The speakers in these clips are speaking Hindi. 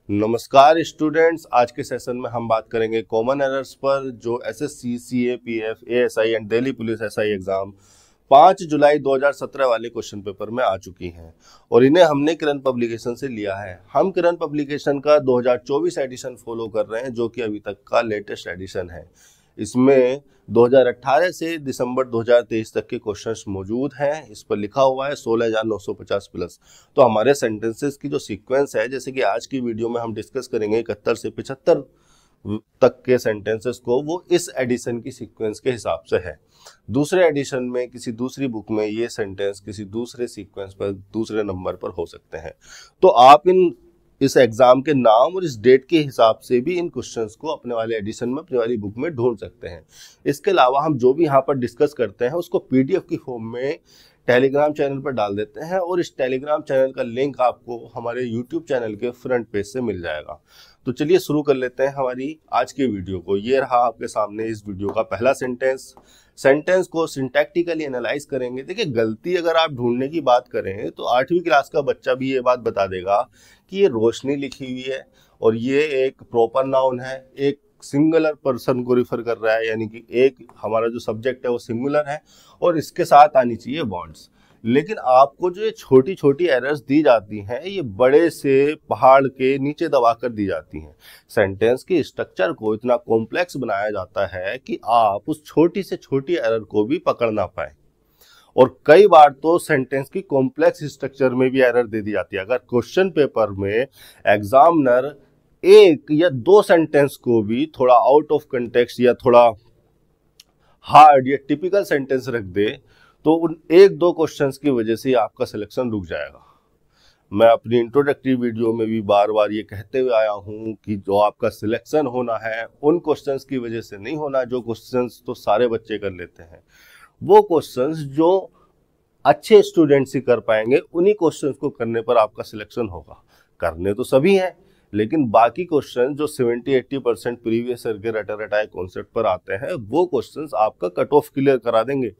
नमस्कार स्टूडेंट्स, आज के सेशन में हम बात करेंगे कॉमन एरर्स पर जो SSC, CAPF, ASI and Delhi police SI exam 5 जुलाई 2017 वाले क्वेश्चन पेपर में आ चुकी हैं और इन्हें हमने किरण पब्लिकेशन से लिया है। हम किरण पब्लिकेशन का 2024 एडिशन फॉलो कर रहे हैं जो कि अभी तक का लेटेस्ट एडिशन है। इसमें 2018 से दिसंबर 2023 तक के क्वेश्चंस मौजूद हैं। इस पर लिखा हुआ है 16,950 प्लस। तो हमारे सेंटेंसेस की जो सीक्वेंस है, जैसे कि आज की वीडियो में हम डिस्कस करेंगे 71 से 75 तक के सेंटेंसेस को, वो इस एडिशन की सीक्वेंस के हिसाब से है। दूसरे एडिशन में किसी दूसरी बुक में ये सेंटेंस किसी दूसरे सीक्वेंस पर दूसरे नंबर पर हो सकते हैं। तो आप इस एग्जाम के नाम और इस डेट के हिसाब से भी इन क्वेश्चंस को अपने वाले एडिशन में, अपने वाली बुक में ढूंढ सकते हैं। इसके अलावा हम जो भी यहाँ पर डिस्कस करते हैं उसको पीडीएफ की फॉर्म में टेलीग्राम चैनल पर डाल देते हैं और इस टेलीग्राम चैनल का लिंक आपको हमारे यूट्यूब चैनल के फ्रंट पेज से मिल जाएगा। तो चलिए शुरू कर लेते हैं हमारी आज की वीडियो को। ये रहा आपके सामने इस वीडियो का पहला सेंटेंस को सिंटैक्टिकली एनालाइज करेंगे। देखिए, गलती अगर आप ढूंढने की बात करें तो 8वीं क्लास का बच्चा भी ये बात बता देगा कि ये रोशनी लिखी हुई है और ये एक प्रॉपर नाउन है, एक सिंगुलर पर्सन को रिफर कर रहा है, यानी कि एक हमारा जो सब्जेक्ट है वो सिंगुलर है और इसके साथ आनी चाहिए वॉन्ट्स। लेकिन आपको जो ये छोटी छोटी एरर्स दी जाती हैं ये बड़े से पहाड़ के नीचे दबाकर दी जाती हैं। सेंटेंस के स्ट्रक्चर को इतना कॉम्प्लेक्स बनाया जाता है कि आप उस छोटी से छोटी एरर को भी पकड़ ना पाए। और कई बार तो सेंटेंस की कॉम्प्लेक्स स्ट्रक्चर में भी एरर दे दी जाती है। अगर क्वेश्चन पेपर में एग्जामिनर एक या दो सेंटेंस को भी थोड़ा आउट ऑफ कंटेक्स्ट या थोड़ा हार्ड या टिपिकल सेंटेंस रख दे तो उन एक दो क्वेश्चंस की वजह से आपका सिलेक्शन रुक जाएगा। मैं अपनी इंट्रोडक्टरी वीडियो में भी बार बार ये कहते हुए आया हूँ कि जो आपका सिलेक्शन होना है उन क्वेश्चंस की वजह से नहीं होना जो क्वेश्चंस तो सारे बच्चे कर लेते हैं। वो क्वेश्चंस जो अच्छे स्टूडेंट्स ही कर पाएंगे, उन्हीं क्वेश्चंस को करने पर आपका सिलेक्शन होगा। करने तो सभी हैं, लेकिन बाकी क्वेश्चन जो 70-80% प्रीवियस ईयर के रटा रटाए कॉन्सेप्ट पर आते हैं वो क्वेश्चंस आपका कट ऑफ क्लियर करा देंगे।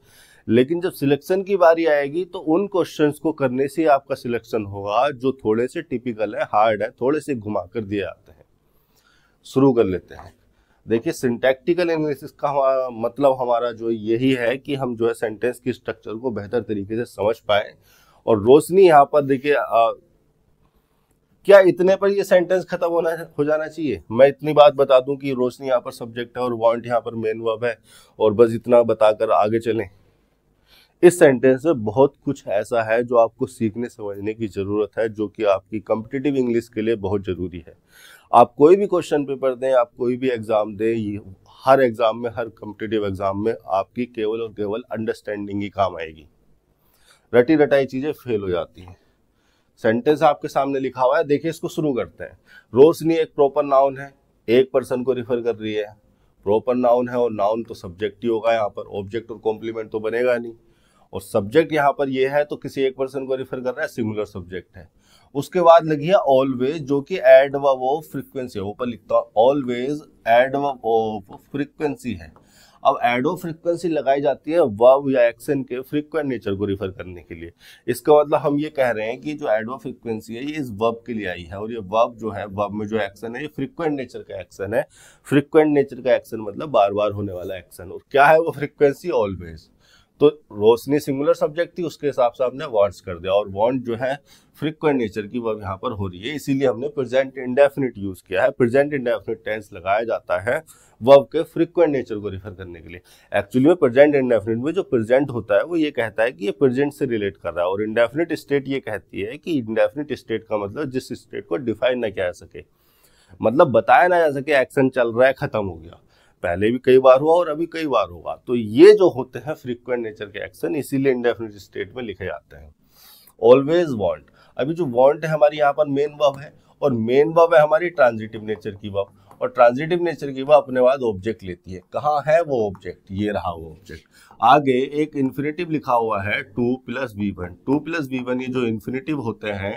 लेकिन जब सिलेक्शन की बारी आएगी तो उन क्वेश्चंस को करने से आपका सिलेक्शन होगा जो थोड़े से टिपिकल है, हार्ड है, थोड़े से घुमा कर दिए जाते हैं। शुरू कर लेते हैं। देखिए, सिंटैक्टिकल एनालिसिस का मतलब हमारा जो यही है कि हम जो है सेंटेंस की स्ट्रक्चर को बेहतर तरीके से समझ पाए। और रोशनी यहाँ पर देखिए, क्या इतने पर ये सेंटेंस खत्म हो जाना चाहिए? मैं इतनी बात बता दूं कि रोशनी यहाँ पर सब्जेक्ट है और वांट यहाँ पर मेन वर्ब है और बस इतना बताकर आगे चलें? इस सेंटेंस में बहुत कुछ ऐसा है जो आपको सीखने समझने की जरूरत है, जो कि आपकी कॉम्पिटिटिव इंग्लिश के लिए बहुत जरूरी है। आप कोई भी क्वेश्चन पेपर दें, आप कोई भी एग्जाम दें, हर एग्जाम में, हर कॉम्पिटिटिव एग्जाम में आपकी केवल और केवल अंडरस्टैंडिंग ही काम आएगी। रटी रटाई चीजें फेल हो जाती हैं। सेंटेंस आपके सामने लिखा हुआ है, देखिए इसको शुरू करते हैं। रोशनी एक प्रॉपर नाउन है, एक पर्सन को रिफर कर रही है। प्रॉपर नाउन है और नाउन तो सब्जेक्ट ही होगा, यहाँ पर ऑब्जेक्ट और कॉम्प्लीमेंट तो बनेगा नहीं। और सब्जेक्ट यहाँ पर ये है तो किसी एक पर्सन को रिफर कर रहा है, सिंगुलर सब्जेक्ट है। उसके बाद लगी है ऑलवेज, जो कि एडवर्ब ऑफ फ्रीक्वेंसी है। ऊपर लिखता हूं ऑलवेज एडवर्ब ऑफ फ्रीक्वेंसी है। अब एड ऑफ फ्रीक्वेंसी लगाई जाती है वर्ब या एक्शन के फ्रीक्वेंट नेचर को रिफर करने के लिए। इसका मतलब हम ये कह रहे हैं कि जो एड ऑफ फ्रीक्वेंसी है ये इस वर्ब के लिए आई है और ये वर्ब जो है, वर्ब में जो एक्शन है ये फ्रीक्वेंट नेचर का एक्शन है। फ्रीक्वेंट नेचर का एक्शन मतलब बार बार होने वाला एक्शन। और क्या है वो फ्रीक्वेंसी? ऑलवेज। तो रोशनी सिंगुलर सब्जेक्ट थी, उसके हिसाब से हमने वांट्स कर दिया और वांट जो है फ्रीक्वेंट नेचर की वर्ब यहाँ पर हो रही है, इसीलिए हमने प्रेजेंट इंडेफिनिट यूज किया है। प्रेजेंट इंडेफिनिट टेंस लगाया जाता है वर्ब के फ्रीक्वेंट नेचर को रिफर करने के लिए। एक्चुअली में प्रेजेंट इंडेफिनिट में जो प्रेजेंट होता है वो ये कहता है कि ये प्रेजेंट से रिलेट कर रहा है और इंडेफिनिट स्टेट ये कहती है कि इंडेफिनिट स्टेट का मतलब जिस स्टेट को डिफाइन ना किया जा सके, मतलब बताया ना जा सके, एक्शन चल रहा है, खत्म हो गया। पहले भी कई बार हुआ और अभी कई बार होगा। तो ये जो होते हैं फ्रीक्वेंट नेचर के एक्शन, इसीलिए इंडेफिनिट स्टेट में लिखे जाते हैं। ऑलवेज वांट, अभी जो वांट है हमारी यहाँ पर मेन वर्ब है और मेन वर्ब है हमारी ट्रांजिटिव नेचर की वर्ब और ट्रांजिटिव नेचर की वर्ब अपने बाद ऑब्जेक्ट लेती है। कहाँ है वो ऑब्जेक्ट? ये रहा वो ऑब्जेक्ट। आगे एक इन्फिनेटिव लिखा हुआ है 2 + V1। 2 + V1 ये जो इन्फिनेटिव होते हैं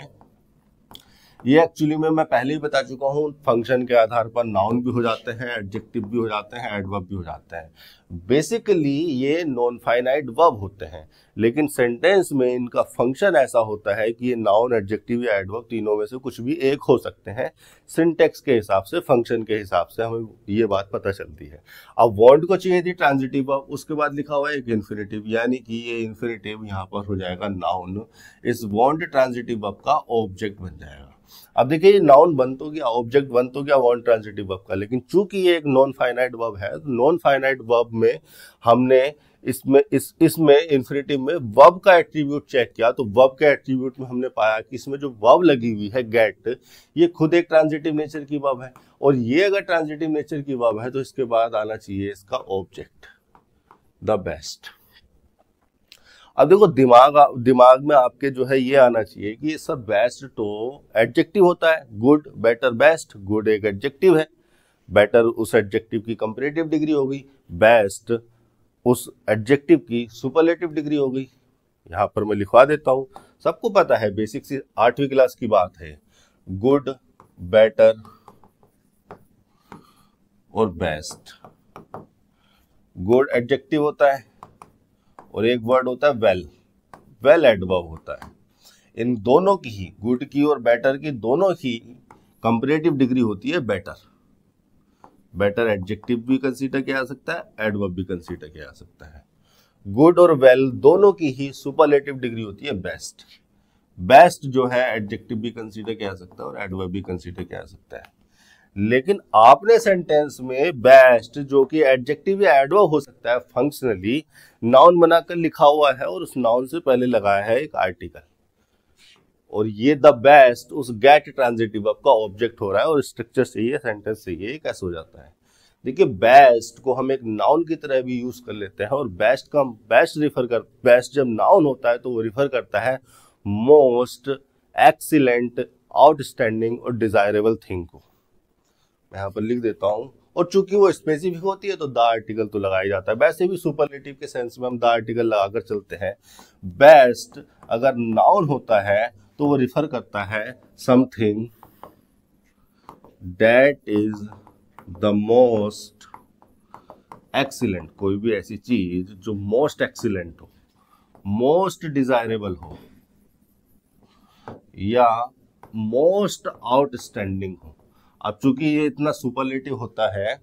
ये एक्चुअली में मैं पहले ही बता चुका हूँ, फंक्शन के आधार पर नाउन भी हो जाते हैं, एडजेक्टिव भी हो जाते हैं, एडवर्ब भी हो जाते हैं। बेसिकली ये नॉन फाइनाइट वर्ब होते हैं, लेकिन सेंटेंस में इनका फंक्शन ऐसा होता है कि ये नाउन, एडजेक्टिव या एडवर्ब तीनों में से कुछ भी एक हो सकते हैं। सिंटेक्स के हिसाब से, फंक्शन के हिसाब से हमें ये बात पता चलती है। अब वांट को चाहिए थी ट्रांजिटिव वर्ब, उसके बाद लिखा हुआ है एक इन्फिनिटिव, यानी कि ये इन्फिनिटिव यहाँ पर हो जाएगा नाउन, इस वांट ट्रांजिटिव वर्ब का ऑब्जेक्ट बन जाएगा। अब देखिए ये नाउन बन तो गया, ऑब्जेक्ट बन तो गया वांट ट्रांजिटिव वर्ब का, लेकिन चूंकि ये एक नॉन फाइनाइट वर्ब है, नॉन फाइनाइट वर्ब में हमने इसमें इन्फिनिटिव में वर्ब का एट्रीब्यूट चेक किया, तो वर्ब के एट्रीब्यूट में हमने पाया कि इसमें जो वर्ब लगी हुई है गेट, ये खुद एक ट्रांजिटिव नेचर की वर्ब है, और ये अगर ट्रांजिटिव नेचर की वर्ब है तो इसके बाद आना चाहिए इसका ऑब्जेक्ट, द बेस्ट। अब देखो दिमाग में आपके जो है ये आना चाहिए कि ये सब बेस्ट तो एडजेक्टिव होता है, गुड, बेटर, बेस्ट। गुड एक एडजेक्टिव है, बेटर उस एडजेक्टिव की कंपैरेटिव डिग्री हो गई, बेस्ट उस एडजेक्टिव की सुपरलेटिव डिग्री हो गई। यहां पर मैं लिखवा देता हूं, सबको पता है, बेसिक से 8वीं क्लास की बात है, गुड, बेटर और बेस्ट। गुड एडजेक्टिव होता है और एक वर्ड होता है वेल, वेल एडवर्ब होता है। इन दोनों की ही, गुड की और बेटर की दोनों की कंपैरेटिव डिग्री होती है बेटर। बेटर एडजेक्टिव भी कंसीडर किया जा सकता है, एडवर्ब भी कंसीडर किया जा सकता है। गुड और वेल दोनों की ही सुपरलेटिव डिग्री होती है बेस्ट। बेस्ट जो है एडजेक्टिव भी कंसीडर किया जा सकता है और एडवर्ब भी कंसीडर किया जा सकता है। लेकिन आपने सेंटेंस में बेस्ट जो कि एडजेक्टिव या एडवर्ब हो सकता है, फंक्शनली नाउन बनाकर लिखा हुआ है और उस नाउन से पहले लगाया है एक आर्टिकल, और ये द बेस्ट उस गेट ट्रांजिटिव वर्ब का ऑब्जेक्ट हो रहा है, और स्ट्रक्चर सही है, सेंटेंस सही है, ये कैसे हो जाता है। देखिए बेस्ट को हम एक नाउन की तरह भी यूज कर लेते हैं, और बेस्ट का बेस्ट जब नाउन होता है तो वो रिफर करता है मोस्ट, एक्सीलेंट, आउटस्टैंडिंग और डिजायरेबल थिंग को। मैं यहाँ पर लिख देता हूं, और चूंकि वो स्पेसिफिक होती है तो द आर्टिकल तो लगाया जाता है। वैसे भी सुपरलेटिव के सेंस में हम द आर्टिकल लगाकर चलते हैं। बेस्ट अगर नाउन होता है तो वो रिफर करता है something that is the most excellent, कोई भी ऐसी चीज जो मोस्ट एक्सीलेंट हो, मोस्ट डिजायरेबल हो या मोस्ट आउटस्टैंडिंग हो। अब चूंकि ये इतना सुपरलेटिव होता है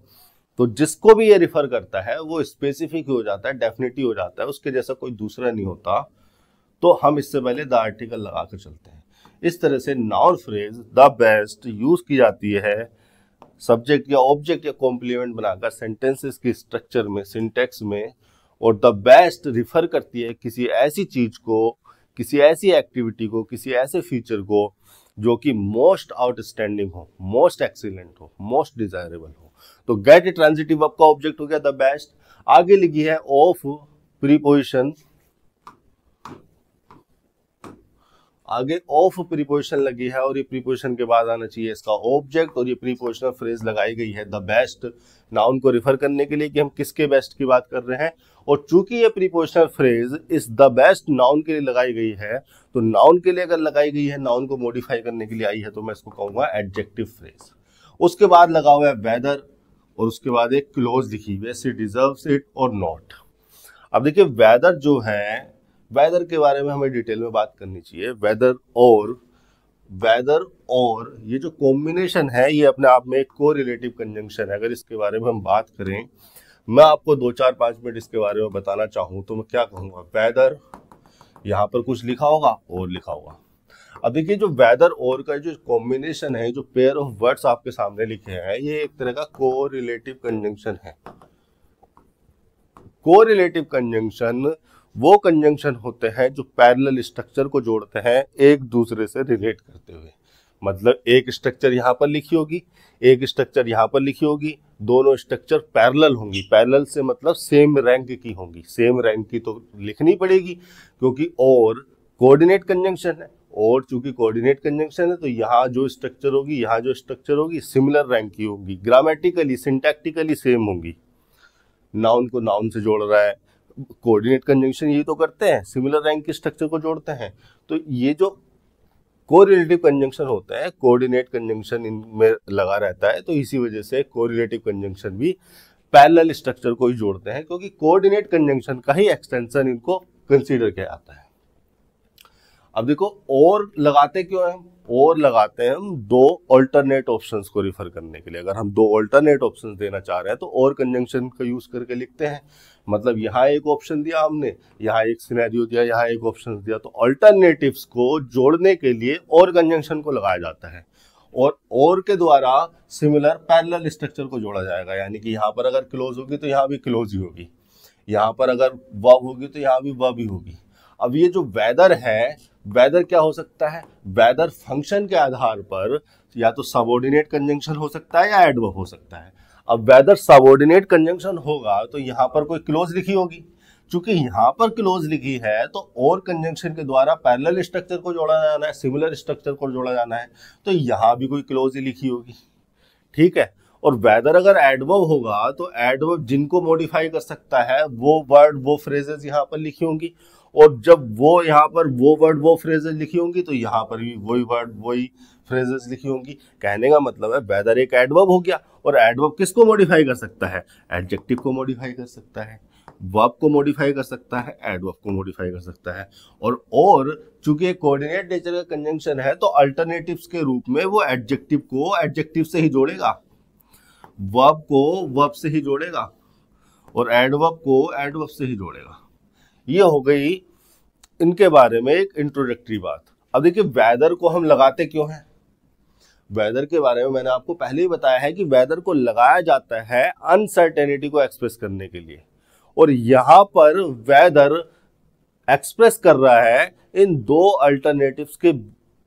तो जिसको भी ये रिफर करता है वो स्पेसिफिक हो जाता है, डेफिनेटिव हो जाता है, उसके जैसा कोई दूसरा नहीं होता, तो हम इससे पहले द आर्टिकल लगाकर चलते हैं। इस तरह से noun phrase the best use की जाती है सब्जेक्ट या ऑब्जेक्ट या कॉम्प्लीमेंट बनाकर सेंटेंसेस की स्ट्रक्चर में, सिंटेक्स में, और द बेस्ट रिफर करती है किसी ऐसी चीज को, किसी ऐसी एक्टिविटी को, किसी ऐसे फीचर को जो कि मोस्ट आउटस्टैंडिंग हो, मोस्ट एक्सीलेंट हो, मोस्ट डिजायरेबल हो। तो गेट ट्रांजिटिव वर्ब का ऑब्जेक्ट हो गया द बेस्ट। आगे लिखी है ऑफ प्रीपोजिशन, आगे ऑफ प्रीपोजिशन लगी है और ये प्रीपोजिशन के बाद आना चाहिए इसका ऑब्जेक्ट, और ये प्रीपोजिशनल फ्रेज लगाई गई है द बेस्ट नाउन को रिफर करने के लिए कि हम किसके बेस्ट की बात कर रहे हैं। और चूंकि ये प्रीपोजिशनल फ्रेज इस द बेस्ट नाउन के लिए लगाई गई है, तो नाउन के लिए अगर लगाई गई है, नाउन को मॉडिफाई करने के लिए आई है, तो मैं इसको कहूंगा एडजेक्टिव फ्रेज। उसके बाद लगा हुआ है वेदर, और उसके बाद एक क्लोज लिखी हुई है शी डिजर्व्स इट और नॉट। अब देखिए वेदर जो है, वेदर के बारे में हमें डिटेल में बात करनी चाहिए। वेदर और ये जो कॉम्बिनेशन है ये अपने आप में एक कोरिलेटिव कंजंक्शन है। अगर इसके बारे में हम बात करें, मैं आपको 2-4-5 मिनट इसके बारे में बताना चाहूं तो मैं क्या कहूंगा, वेदर, यहाँ पर कुछ लिखा होगा और लिखा होगा। अब देखिए जो वेदर और का जो कॉम्बिनेशन है, जो पेयर ऑफ वर्ड्स आपके सामने लिखे हैं, ये एक तरह का कोरिलेटिव कंजंक्शन है। कोरिलेटिव कंजंक्शन वो कंजंक्शन होते हैं जो पैरेलल स्ट्रक्चर को जोड़ते हैं एक दूसरे से रिलेट करते हुए। मतलब एक स्ट्रक्चर यहाँ पर लिखी होगी, एक स्ट्रक्चर यहाँ पर लिखी होगी, दोनों स्ट्रक्चर पैरेलल होंगी। पैरेलल से मतलब सेम रैंक की होंगी, सेम रैंक की तो लिखनी पड़ेगी क्योंकि और कोऑर्डिनेट कंजंक्शन है, और चूंकि कोऑर्डिनेट कंजंक्शन है तो यहाँ जो स्ट्रक्चर होगी, यहाँ जो स्ट्रक्चर होगी सिमिलर रैंक की होगी, ग्रामेटिकली सिंटैक्टिकली सेम होंगी। नाउन को नाउन से जोड़ रहा है, कोऑर्डिनेट कंजंक्शन यही तो करते हैं, सिमिलर रैंक के स्ट्रक्चर को जोड़ते हैं। तो ये जो कोरिलेटिव कंजंक्शन होता है, कोऑर्डिनेट कंजंक्शन इनमें लगा रहता है, तो इसी वजह से कोरिलेटिव कंजंक्शन भी पैरेलल स्ट्रक्चर को ही जोड़ते हैं, क्योंकि कोऑर्डिनेट कंजंक्शन का ही एक्सटेंशन इनको कंसीडर किया जाता है। अब देखो और लगाते क्यों हैं, और लगाते हैं हम दो अल्टरनेट ऑप्शंस को रिफर करने के लिए। अगर हम दो अल्टरनेट ऑप्शंस देना चाह रहे हैं तो और कंजंक्शन का यूज करके लिखते हैं। मतलब यहाँ एक ऑप्शन दिया हमने, यहाँ एक सिनेरियो दिया, यहाँ एक ऑप्शन दिया, तो अल्टरनेटिव्स को जोड़ने के लिए और कंजंक्शन को लगाया जाता है और के द्वारा सिमिलर पैरेलल स्ट्रक्चर को जोड़ा जाएगा। यानी कि यहाँ पर अगर क्लोज होगी तो यहाँ भी क्लोज ही होगी, यहाँ पर अगर वर्ब होगी तो यहाँ भी वर्ब ही होगी। अब ये जो वेदर है, वेदर क्या हो सकता है, वेदर फंक्शन के आधार पर या तो सबऑर्डिनेट कंजंक्शन हो सकता है या एडवर्ब हो सकता है। अब वेदर सबऑर्डिनेट कंजंक्शन होगा तो यहाँ पर कोई क्लोज लिखी होगी, चूंकि यहाँ पर क्लोज लिखी है तो और कंजंक्शन के द्वारा पैरेलल स्ट्रक्चर को जोड़ा जाना है, सिमिलर स्ट्रक्चर को जोड़ा जाना है, तो यहाँ भी कोई क्लोज ही लिखी होगी। ठीक है। और वेदर अगर एडवर्ब होगा तो एडवर्ब जिनको मॉडिफाई कर सकता है वो वर्ड वो फ्रेजेस यहाँ पर लिखी होंगी, और जब वो यहाँ पर वो वर्ड वो फ्रेजेस लिखी होंगी तो यहाँ पर भी वही वर्ड वही फ्रेजेस लिखी होंगी। कहने का मतलब है वेदर एक एडवर्ब हो गया, और एडवर्ब किसको मॉडिफाई कर सकता है, एडजेक्टिव को मॉडिफाई कर सकता है, वर्ब को मॉडिफाई कर सकता है, एडवर्ब को मॉडिफाई कर सकता है। और चूंकि एक कोऑर्डिनेट नेचर का कंजंक्शन है तो अल्टरनेटिव्स के रूप में वो एडजेक्टिव को एडजेक्टिव से ही जोड़ेगा, वर्ब को वर्ब से ही जोड़ेगा, और एडवर्ब को एडवर्ब से ही जोड़ेगा। ये हो गई इनके बारे में एक इंट्रोडक्टरी बात। अब देखिए वेदर को हम लगाते क्यों हैं, वेदर के बारे में मैंने आपको पहले ही बताया है कि वेदर को लगाया जाता है अनसर्टेनिटी को एक्सप्रेस करने के लिए, और यहां पर वेदर एक्सप्रेस कर रहा है इन दो अल्टरनेटिव्स के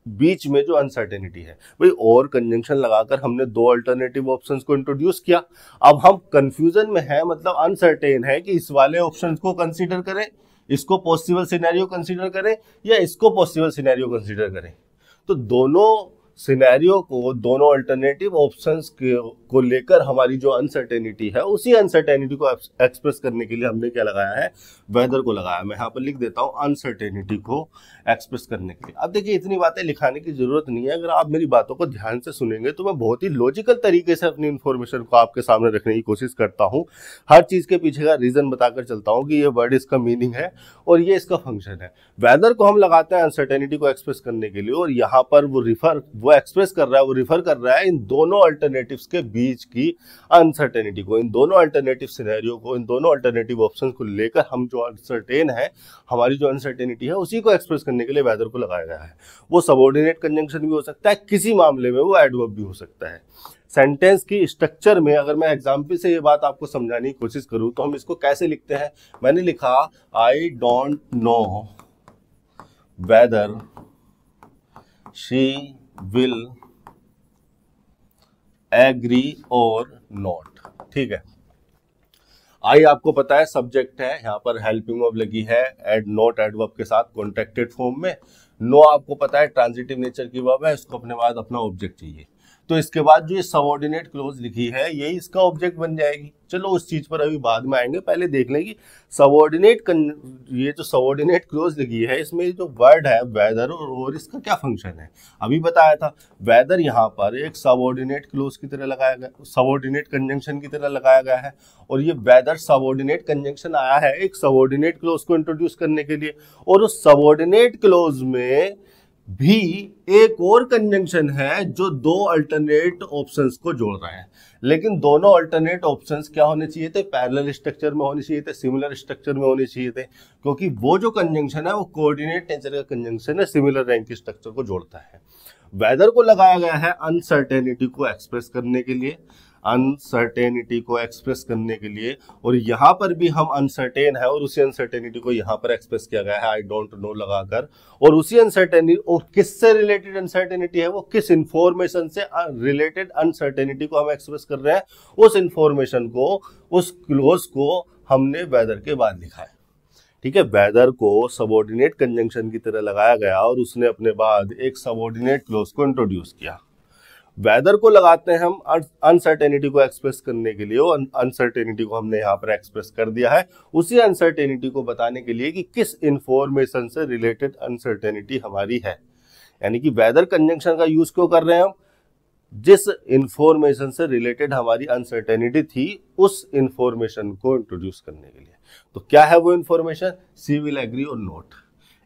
बीच में जो अनसर्टेनिटी है। भाई और कंजंक्शन लगाकर हमने दो अल्टरनेटिव ऑप्शंस को इंट्रोड्यूस किया, अब हम कंफ्यूजन में है, मतलब अनसर्टेन है कि इस वाले ऑप्शंस को कंसीडर करें, इसको पॉसिबल सिनेरियो कंसीडर करें या इसको पॉसिबल सिनेरियो कंसीडर करें। तो दोनों सिनेरियो को, दोनों अल्टरनेटिव ऑप्शंस को लेकर हमारी जो अनसर्टेनिटी है, उसी अनसर्टेनिटी को एक्सप्रेस करने के लिए हमने क्या लगाया है, वेदर को लगाया। मैं यहाँ पर लिख देता हूँ अनसर्टेनिटी को एक्सप्रेस करने के लिए। अब देखिए इतनी बातें लिखाने की जरूरत नहीं है, अगर आप मेरी बातों को ध्यान से सुनेंगे तो मैं बहुत ही लॉजिकल तरीके से अपनी इन्फॉर्मेशन को आपके सामने रखने की कोशिश करता हूँ। हर चीज के पीछे का रीजन बताकर चलता हूँ कि ये वर्ड इसका मीनिंग है और ये इसका फंक्शन है। वेदर को हम लगाते हैं अनसर्टेनिटी को एक्सप्रेस करने के लिए, और यहाँ पर वो एक्सप्रेस कर रहा है, वो रिफर कर रहा है इन दोनों अल्टरनेटिव्स के बीच की अनसर्टेनिटी को, इन दोनों अल्टरनेटिव सिनेरियो को, इन दोनों अल्टरनेटिव ऑप्शंस को लेकर हम जो अनसर्टेन है, हमारी जो अनसर्टेनिटी है, उसी को एक्सप्रेस करने के लिए वेदर को लगाया गया है। वो सबऑर्डिनेट कंजंक्शन भी हो सकता है, किसी मामले में वो एडवर्ब भी हो सकता है। सेंटेंस की स्ट्रक्चर में अगर मैं एग्जाम्पल से ये बात आपको समझाने की कोशिश करूं तो हम इसको कैसे लिखते हैं, मैंने लिखा I don't know whether she will agree और नॉट। ठीक है, आई आपको पता है सब्जेक्ट है, यहाँ पर हेल्पिंग वर्ब लगी है नॉट एडवर्ब के साथ कॉन्ट्रैक्टेड फॉर्म में। नो आपको पता है ट्रांजिटिव नेचर की वर्ब है, इसको अपने बाद अपना ऑब्जेक्ट चाहिए, तो इसके बाद जो ये सबऑर्डिनेट क्लोज लिखी है यही इसका ऑब्जेक्ट बन जाएगी। चलो उस चीज पर अभी बाद में आएंगे, पहले देख लेंगे ये जो सबऑर्डिनेट क्लोज लिखी है इसमें जो वर्ड है वेदर और इसका क्या फंक्शन है। अभी बताया था वेदर यहाँ पर एक सबऑर्डिनेट क्लोज की तरह लगाया गया, सबऑर्डिनेट कंजंक्शन की तरह लगाया गया है, और ये वेदर सबऑर्डिनेट कंजंक्शन आया है एक सबऑर्डिनेट क्लोज को इंट्रोड्यूस करने के लिए, और उस सबऑर्डिनेट क्लोज में भी एक और कंजंक्शन है जो दो अल्टरनेट ऑप्शंस को जोड़ रहा है। लेकिन दोनों अल्टरनेट ऑप्शंस क्या होने चाहिए थे, पैरेलल स्ट्रक्चर में होने चाहिए थे, सिमिलर स्ट्रक्चर में होने चाहिए थे, क्योंकि वो जो कंजंक्शन है वो कोऑर्डिनेट नेचर का कंजंक्शन है, सिमिलर रैंक स्ट्रक्चर को जोड़ता है। वेदर को लगाया गया है अनसर्टेनिटी को एक्सप्रेस करने के लिए, अनसर्टेनिटी को एक्सप्रेस करने के लिए, और यहां पर भी हम अनसर्टेन है और उसी अनसर्टेनिटी को यहां पर एक्सप्रेस किया गया है आई डोंट नो लगाकर, और उसी अनसर्टेनिटी, और किससे रिलेटेड अनसर्टेनिटी है, वो किस इंफॉर्मेशन से रिलेटेड अनसर्टेनिटी को हम एक्सप्रेस कर रहे हैं, उस इंफॉर्मेशन को, उस क्लोज को हमने वेदर के बाद लिखा है। ठीक है, वेदर को सबऑर्डिनेट कंजंक्शन की तरह लगाया गया और उसने अपने बाद एक सबऑर्डिनेट क्लोज को इंट्रोड्यूस किया। वेदर को लगाते हैं हम अनसर्टेनिटी को एक्सप्रेस करने के लिए, और अनसर्टेनिटी को हमने यहाँ पर एक्सप्रेस कर दिया है उसी अनसर्टेनिटी को बताने के लिए कि किस इंफॉर्मेशन से रिलेटेड अनसर्टेनिटी हमारी है। यानी कि वेदर कंजंक्शन का यूज क्यों कर रहे हैं हम? जिस इंफॉर्मेशन से रिलेटेड हमारी अनसर्टेनिटी थी उस इंफॉर्मेशन को इंट्रोड्यूस करने के लिए। तो क्या है वो इंफॉर्मेशन? सी विल एग्री और नॉट।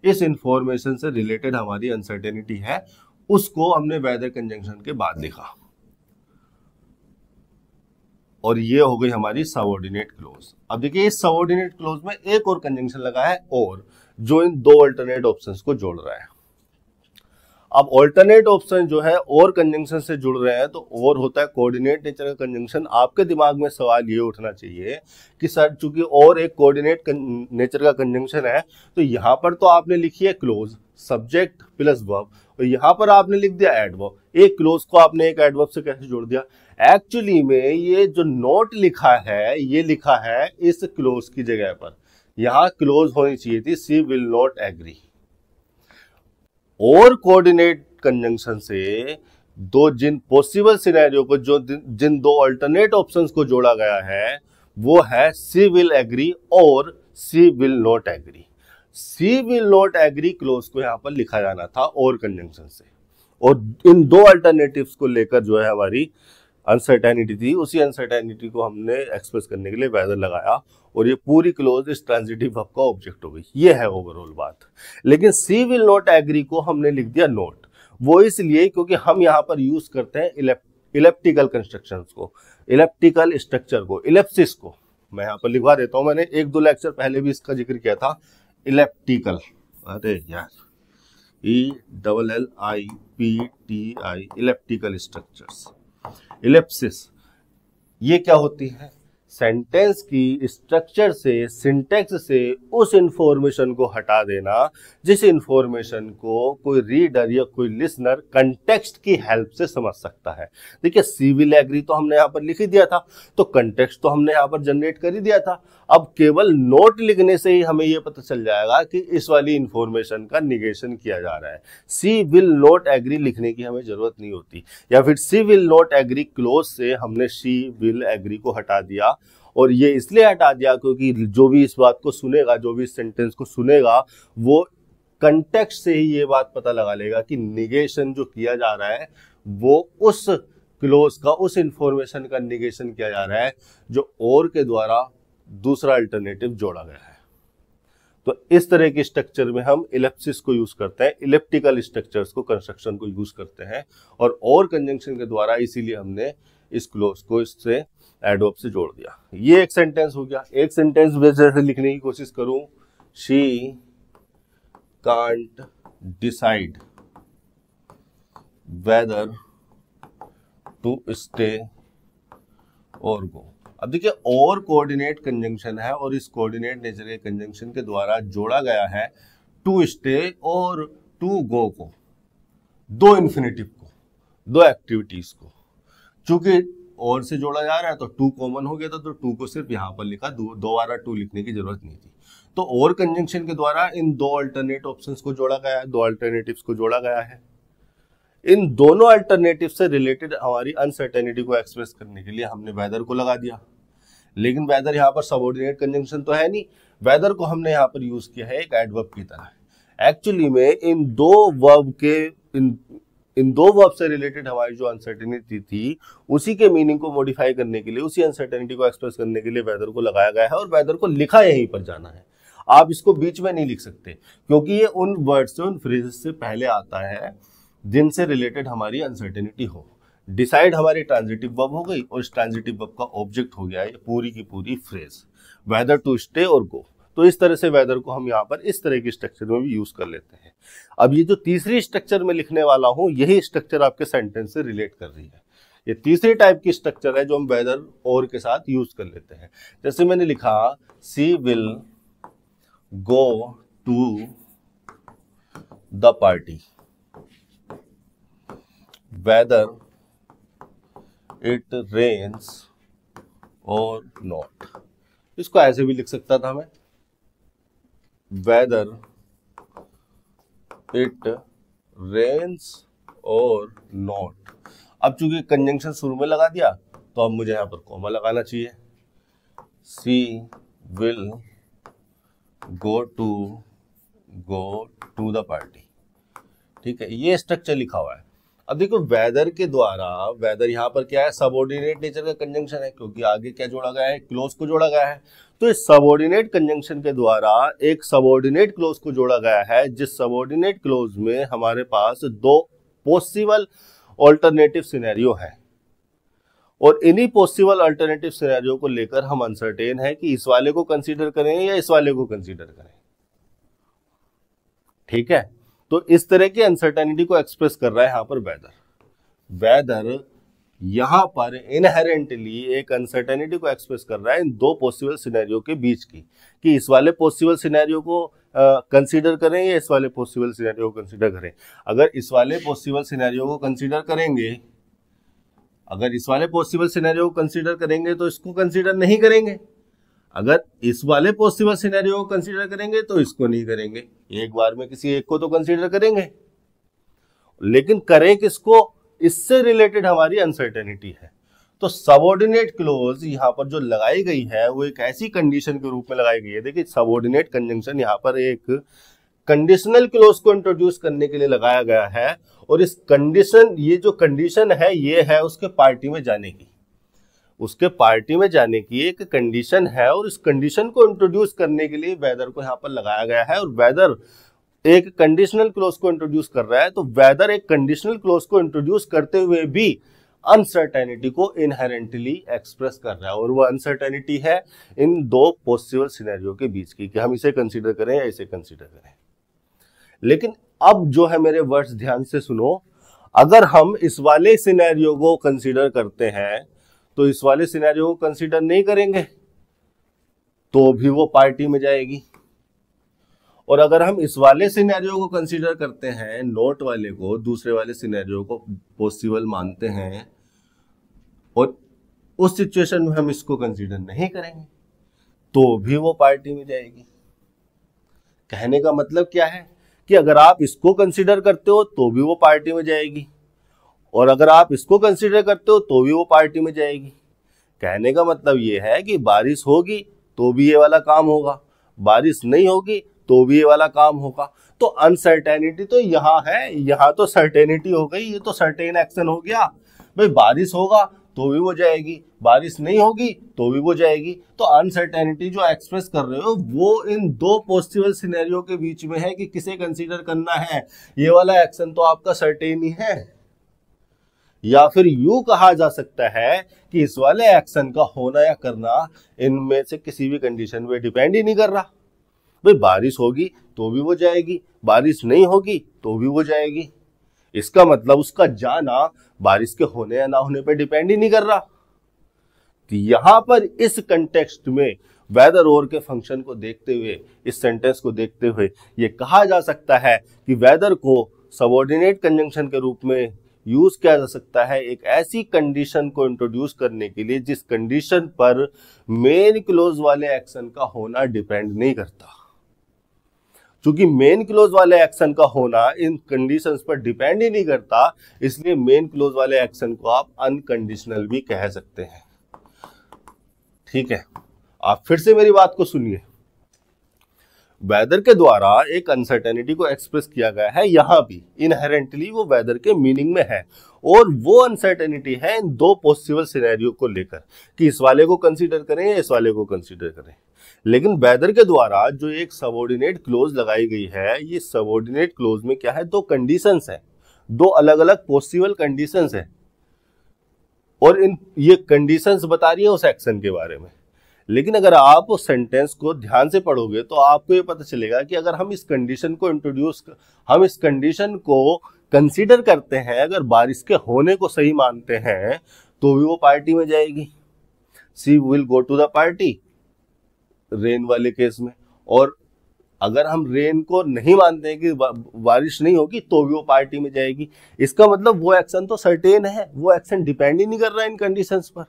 इस इंफॉर्मेशन से रिलेटेड हमारी अनसर्टेनिटी है, उसको हमने वेदर कंजंक्शन के बाद लिखा, और ये हो गई हमारी सबऑर्डिनेट क्लोज। अब देखिए इस सबऑर्डिनेट क्लोज में एक और कंजंक्शन लगा है और, जो इन दो अल्टरनेट ऑप्शंस को जोड़ रहा है। अब ऑल्टरनेट ऑप्शन जो है और कंजंक्शन से जुड़ रहे हैं, तो और होता है कोऑर्डिनेट नेचर का कंजंक्शन। आपके दिमाग में सवाल ये उठना चाहिए कि सर चूंकि और एक कोऑर्डिनेट नेचर का कंजंक्शन है, तो यहाँ पर तो आपने लिखी है क्लोज, सब्जेक्ट प्लस वर्ब, और यहाँ पर आपने लिख दिया एडवर्ब। एक क्लोज को आपने एक एडवर्ब से कैसे जोड़ दिया? एक्चुअली में ये जो नोट लिखा है, ये लिखा है इस क्लोज की जगह पर। यहाँ क्लोज होनी चाहिए थी सी विल नॉट एग्री। और कोऑर्डिनेट कंजंक्शन से जिन पॉसिबल सिनेरियो को, जिन दो अल्टरनेट ऑप्शंस को जोड़ा गया है, वो है सी विल एग्री और she will not agree. She will not agree close को यहां पर लिखा जाना था और कंजंक्शन से, और इन दो अल्टरनेटिव्स को लेकर जो है हमारी अनसर्टेनिटी थी, उसी अनसर्टेनिटी को हमने एक्सप्रेस करने के लिए वेदर लगाया, और ये पूरी क्लोज इस ट्रांजिटिव वर्ब का ऑब्जेक्ट हो गई। ये है ओवरऑल बात। लेकिन सी विल नॉट एग्री को हमने लिख दिया नोट। वो इसलिए क्योंकि हम यहाँ पर यूज करते हैं इलेप्टिकल कंस्ट्रक्शंस को, इलेप्टिकल स्ट्रक्चर को, इलेप्सिस को। मैं यहाँ पर लिखवा देता हूँ, मैंने एक दो लेक्चर पहले भी इसका जिक्र किया था। इलेप्टिकल, अरे यार, ELLIPTI, इलेप्टिकल स्ट्रक्चर्स, इलेप्सिस। ये क्या होती है? सेंटेंस की स्ट्रक्चर से, सिंटेक्स से उस इंफॉर्मेशन को हटा देना जिस इंफॉर्मेशन को कोई रीडर या कोई लिसनर कंटेक्स्ट की हेल्प से समझ सकता है। देखिए सी विल एग्री तो हमने यहाँ पर लिख ही दिया था, तो कंटेक्स्ट तो हमने यहाँ पर जनरेट कर ही दिया था। अब केवल नोट लिखने से ही हमें यह पता चल जाएगा कि इस वाली इंफॉर्मेशन का निगेशन किया जा रहा है। सी विल नॉट एग्री लिखने की हमें जरूरत नहीं होती, या फिर सी विल नॉट एग्री क्लोज से हमने सी विल एग्री को हटा दिया। और ये इसलिए हटा दिया क्योंकि जो भी इस बात को सुनेगा, जो भी इस सेंटेंस को सुनेगा, वो कंटेक्स्ट से ही ये बात पता लगा लेगा कि निगेशन जो किया जा रहा है वो उस क्लोज का, उस इंफॉर्मेशन का निगेशन किया जा रहा है जो और के द्वारा दूसरा अल्टरनेटिव जोड़ा गया है। तो इस तरह के स्ट्रक्चर में हम इलेप्सिस को यूज करते हैं, इलेप्टिकल स्ट्रक्चर्स को, कंस्ट्रक्शन को यूज करते हैं, और कंजंक्शन के द्वारा, इसीलिए हमने इस क्लोज को इससे एडवर्ब से जोड़ दिया। ये एक सेंटेंस हो गया। एक सेंटेंस वैसे से लिखने की कोशिश करूं, she can't decide whether to stay और गो। अब देखिए और कोऑर्डिनेट कंजंक्शन है, और इस कोऑर्डिनेट नेचर के कंजंक्शन के द्वारा जोड़ा गया है टू स्टे और टू गो को, दो इन्फिनेटिव को, दो एक्टिविटीज को। चूंकि और से जोड़ा जा रहा है तो टू कॉमन हो गया था, तो टू को सिर्फ यहाँ पर लिखा, दोबारा टू लिखने की जरूरत नहीं थी। तो और कंजंक्शन के द्वारा इन दो अल्टरनेट ऑप्शंस को जोड़ा गया है, दो अल्टरनेटिव्स को जोड़ा गया है। इन दोनों अल्टरनेटिव से रिलेटेड हमारी अनसर्टेनिटी को एक्सप्रेस करने के लिए हमने वेदर को लगा दिया। लेकिन वेदर यहाँ पर सबऑर्डिनेट कंजंक्शन तो है नहीं, वेदर को हमने यहाँ पर यूज किया है एक एडवर्ब की तरह। एक्चुअली में इन दो वर्ब से रिलेटेड हमारी जो अनसर्टेनिटी थी, उसी के मीनिंग को मॉडिफाई करने के लिए, उसी अनसर्टेनिटी को एक्सप्रेस करने के लिए वेदर को लगाया गया है, और वेदर को लिखा यहीं पर जाना है। आप इसको बीच में नहीं लिख सकते, क्योंकि ये उन वर्ड से, उन फ्रेजेस से पहले आता है जिनसे रिलेटेड हमारी अनसर्टेनिटी हो। डिसाइड हमारी ट्रांजिटिव वर्ब हो गई, और इस ट्रांजिटिव वर्ब का ऑब्जेक्ट हो गया ये पूरी की पूरी फ्रेज, वेदर टू स्टे और गो। तो इस तरह से वेदर को हम यहाँ पर इस तरह के स्ट्रक्चर में भी यूज कर लेते हैं। अब ये जो तीसरी स्ट्रक्चर में लिखने वाला हूं, यही स्ट्रक्चर आपके सेंटेंस से रिलेट कर रही है। ये तीसरी टाइप की स्ट्रक्चर है जो हम वेदर और के साथ यूज कर लेते हैं। जैसे मैंने लिखा, she will go to the party whether it rains और नॉट। इसको ऐसे भी लिख सकता था मैं, वेदर इट रेन्स और नॉट। अब चूंकि कंजंक्शन शुरू में लगा दिया, तो अब मुझे यहां पर कॉमा लगाना चाहिए। She will go to the party ठीक है, ये स्ट्रक्चर लिखा हुआ है। अब देखो वेदर के द्वारा, वेदर यहाँ पर क्या है, सबऑर्डिनेट नेचर का कंजंक्शन है, क्योंकि आगे क्या जोड़ा गया है, क्लोज को जोड़ा गया है। तो इस सबऑर्डिनेट कंजंक्शन के द्वारा एक सबऑर्डिनेट क्लोज को जोड़ा गया है, जिस सबऑर्डिनेट क्लोज में हमारे पास दो पॉसिबल ऑल्टरनेटिव सिनेरियो है, और इन्हीं पॉसिबल अल्टरनेटिव सिनेरियो को लेकर हम अनसर्टेन है कि इस वाले को कंसीडर करें या इस वाले को कंसीडर करें। ठीक है, तो इस तरह की अनसर्टेनिटी को एक्सप्रेस कर रहा है यहां पर वेदर। वेदर यहां पर इनहेरेंटली एक अनसर्टेनिटी को एक्सप्रेस कर रहा है इन दो पॉसिबल सिनेरियो के बीच की, कि इस वाले पॉसिबल सिनेरियो को कंसीडर करें या इस वाले पॉसिबल सिनेरियो को कंसीडर करें। अगर इस वाले पॉसिबल सिनेरियो को कंसीडर करेंगे, अगर इस वाले पॉसिबल सिनेरियो को कंसीडर करेंगे तो इसको कंसीडर नहीं करेंगे, अगर इस वाले पॉसिबल सिनेरियो को कंसीडर करेंगे तो इसको नहीं करेंगे। एक बार में किसी एक को तो कंसीडर करेंगे, लेकिन करें किसको, इससे रिलेटेड हमारी अनसर्टेनिटी है। तो सबऑर्डिनेट क्लोज यहां पर जो लगाई गई है वो एक ऐसी कंडीशन के रूप में लगाई गई है। देखिए सबऑर्डिनेट कंजंक्शन यहां पर एक कंडीशनल क्लोज को इंट्रोड्यूस करने के लिए लगाया गया है, और इस कंडीशन, ये जो कंडीशन है ये है उसके पार्टी में जाने की, उसके पार्टी में जाने की एक कंडीशन है, और इस कंडीशन को इंट्रोड्यूस करने के लिए वेदर को यहां पर लगाया गया है। और वेदर एक कंडीशनल क्लोज को इंट्रोड्यूस कर रहा है, तो वेदर एक कंडीशनल क्लोज को इंट्रोड्यूस करते हुए भी अनसर्टेनिटी को इनहेरेंटली एक्सप्रेस कर रहा है, और वो अनसर्टेनिटी है इन दो पॉसिबल सिनेरियो के बीच की, कि हम इसे कंसीडर करें या इसे कंसीडर करें। लेकिन अब जो है मेरे वर्ड्स ध्यान से सुनो, अगर हम इस वाले सिनेरियो को कंसीडर करते हैं तो इस वाले सिनेरियो को कंसीडर नहीं करेंगे तो भी वो पार्टी में जाएगी, और अगर हम इस वाले सिनेरियो को कंसीडर करते हैं, नोट वाले को, दूसरे वाले सिनेरियो को पॉसिबल मानते हैं, और उस सिचुएशन में हम इसको कंसीडर नहीं करेंगे तो भी वो पार्टी में जाएगी। कहने का मतलब क्या है कि अगर आप इसको कंसीडर करते हो तो भी वो पार्टी में जाएगी, और अगर आप इसको कंसीडर करते हो तो भी वो पार्टी में जाएगी। कहने का मतलब ये है कि बारिश होगी तो भी ये वाला काम होगा, बारिश नहीं होगी तो भी ये वाला काम होगा। तो अनसर्टेनिटी तो यहाँ है, यहाँ तो सर्टेनिटी हो गई, ये तो सर्टेन एक्शन हो गया। भाई बारिश होगा तो भी वो जाएगी, बारिश नहीं होगी तो भी वो जाएगी। तो अनसर्टेनिटी जो एक्सप्रेस कर रहे हो वो इन दो पॉसिबल सिनेरियो के बीच में है कि किसे कंसीडर करना है। ये वाला एक्शन तो आपका सर्टेन ही है, या फिर यूं कहा जा सकता है कि इस वाले एक्शन का होना या करना इनमें से किसी भी कंडीशन पे डिपेंड ही नहीं कर रहा। भाई बारिश होगी तो भी वो जाएगी, बारिश नहीं होगी तो भी वो जाएगी। इसका मतलब उसका जाना बारिश के होने या ना होने पे डिपेंड ही नहीं कर रहा। तो यहां पर इस कंटेक्स्ट में वेदर और के फंक्शन को देखते हुए, इस सेंटेंस को देखते हुए ये कहा जा सकता है कि वेदर को सबऑर्डिनेट कंजंक्शन के रूप में यूज किया जा सकता है एक ऐसी कंडीशन को इंट्रोड्यूस करने के लिए जिस कंडीशन पर मेन क्लोज वाले एक्शन का होना डिपेंड नहीं करता। चूंकि मेन क्लोज वाले एक्शन का होना इन कंडीशंस पर डिपेंड ही नहीं करता, इसलिए मेन क्लोज वाले एक्शन को आप अनकंडीशनल भी कह सकते हैं। ठीक है, आप फिर से मेरी बात को सुनिए। वेदर के द्वारा एक अनसर्टेनिटी को एक्सप्रेस किया गया है, यहां भी इनहेरेंटली वो वेदर के मीनिंग में है, और वो अनसर्टेनिटी है इन दो पॉसिबल सिनेरियो को लेकर कि इस वाले को कंसीडर करें या इस वाले को कंसीडर करें। लेकिन वेदर के द्वारा जो एक सबऑर्डिनेट क्लोज लगाई गई है, ये सबऑर्डिनेट क्लोज में क्या है, दो कंडीशंस है, दो अलग अलग पॉसिबल कंडीशंस है, और इन ये कंडीशंस बता रही है उस एक्शन के बारे में। लेकिन अगर आप उस सेंटेंस को ध्यान से पढ़ोगे तो आपको ये पता चलेगा कि अगर हम इस कंडीशन को कंसीडर करते हैं, अगर बारिश के होने को सही मानते हैं तो भी वो पार्टी में जाएगी। She will go to the party rain वाले केस में, और अगर हम रेन को नहीं मानते हैं कि बारिश नहीं होगी तो भी वो पार्टी में जाएगी। इसका मतलब वो एक्शन तो सर्टेन है, वो एक्शन डिपेंड ही नहीं कर रहा है इन कंडीशंस पर।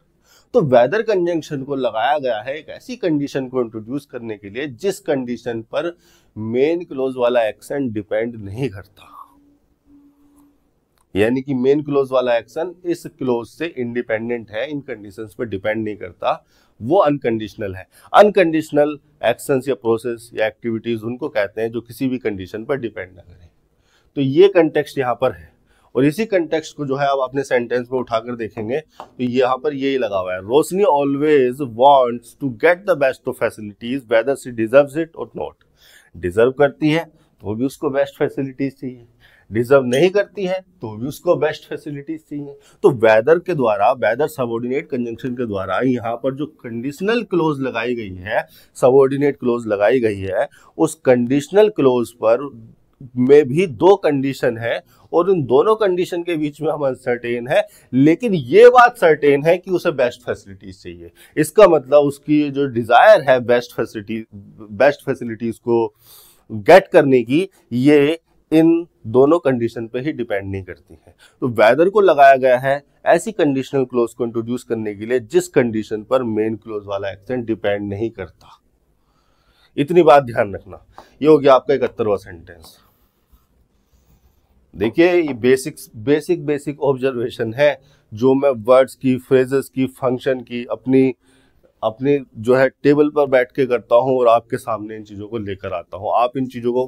तो वेदर कंजंक्शन को लगाया गया है एक ऐसी कंडीशन को इंट्रोड्यूस करने के लिए जिस कंडीशन पर मेन क्लोज वाला एक्शन डिपेंड नहीं करता, यानी कि मेन क्लोज वाला एक्शन इस क्लोज से इंडिपेंडेंट है, इन कंडीशंस पर डिपेंड नहीं करता, वो अनकंडीशनल है। अनकंडीशनल एक्शंस या प्रोसेस या एक्टिविटीज उनको कहते हैं जो किसी भी कंडीशन पर डिपेंड ना करें। तो ये कंटेक्स्ट यहाँ पर है, और इसी कंटेक्स्ट को जो है आप अपने सेंटेंस में उठाकर देखेंगे तो यहाँ पर यही लगा हुआ है, Roshni always wants to get the best of facilities whether she deserves it और नॉट। डिजर्व करती है तो भी उसको बेस्ट फैसिलिटीज चाहिए, डिजर्व नहीं करती है तो भी उसको बेस्ट फैसिलिटीज चाहिए। तो वेदर के द्वारा, वेदर सबऑर्डिनेट कंजंक्शन के द्वारा यहाँ पर जो कंडीशनल क्लोज लगाई गई है, सबऑर्डिनेट क्लोज लगाई गई है, उस कंडीशनल क्लोज पर में भी दो कंडीशन है और उन दोनों कंडीशन के बीच में हम अनसर्टेन है, लेकिन ये बात सर्टेन है कि उसे बेस्ट फैसिलिटीज चाहिए। इसका मतलब उसकी जो डिजायर है बेस्ट फैसिलिटीज को गेट करने की, ये इन दोनों कंडीशन पे ही डिपेंड नहीं करती है। तो वेदर को लगाया गया है ऐसी कंडीशनल क्लोज को इंट्रोड्यूस करने के लिए जिस कंडीशन पर मेन क्लोज वाला एक्शन डिपेंड नहीं करता। इतनी बात ध्यान रखना। ये हो गया आपका 71वां सेंटेंस। देखिए ये बेसिक ऑब्जर्वेशन है जो मैं वर्ड्स की, फ्रेजेस की, फंक्शन की अपनी जो है टेबल पर बैठ के करता हूं और आपके सामने इन चीजों को लेकर आता हूं। आप इन चीजों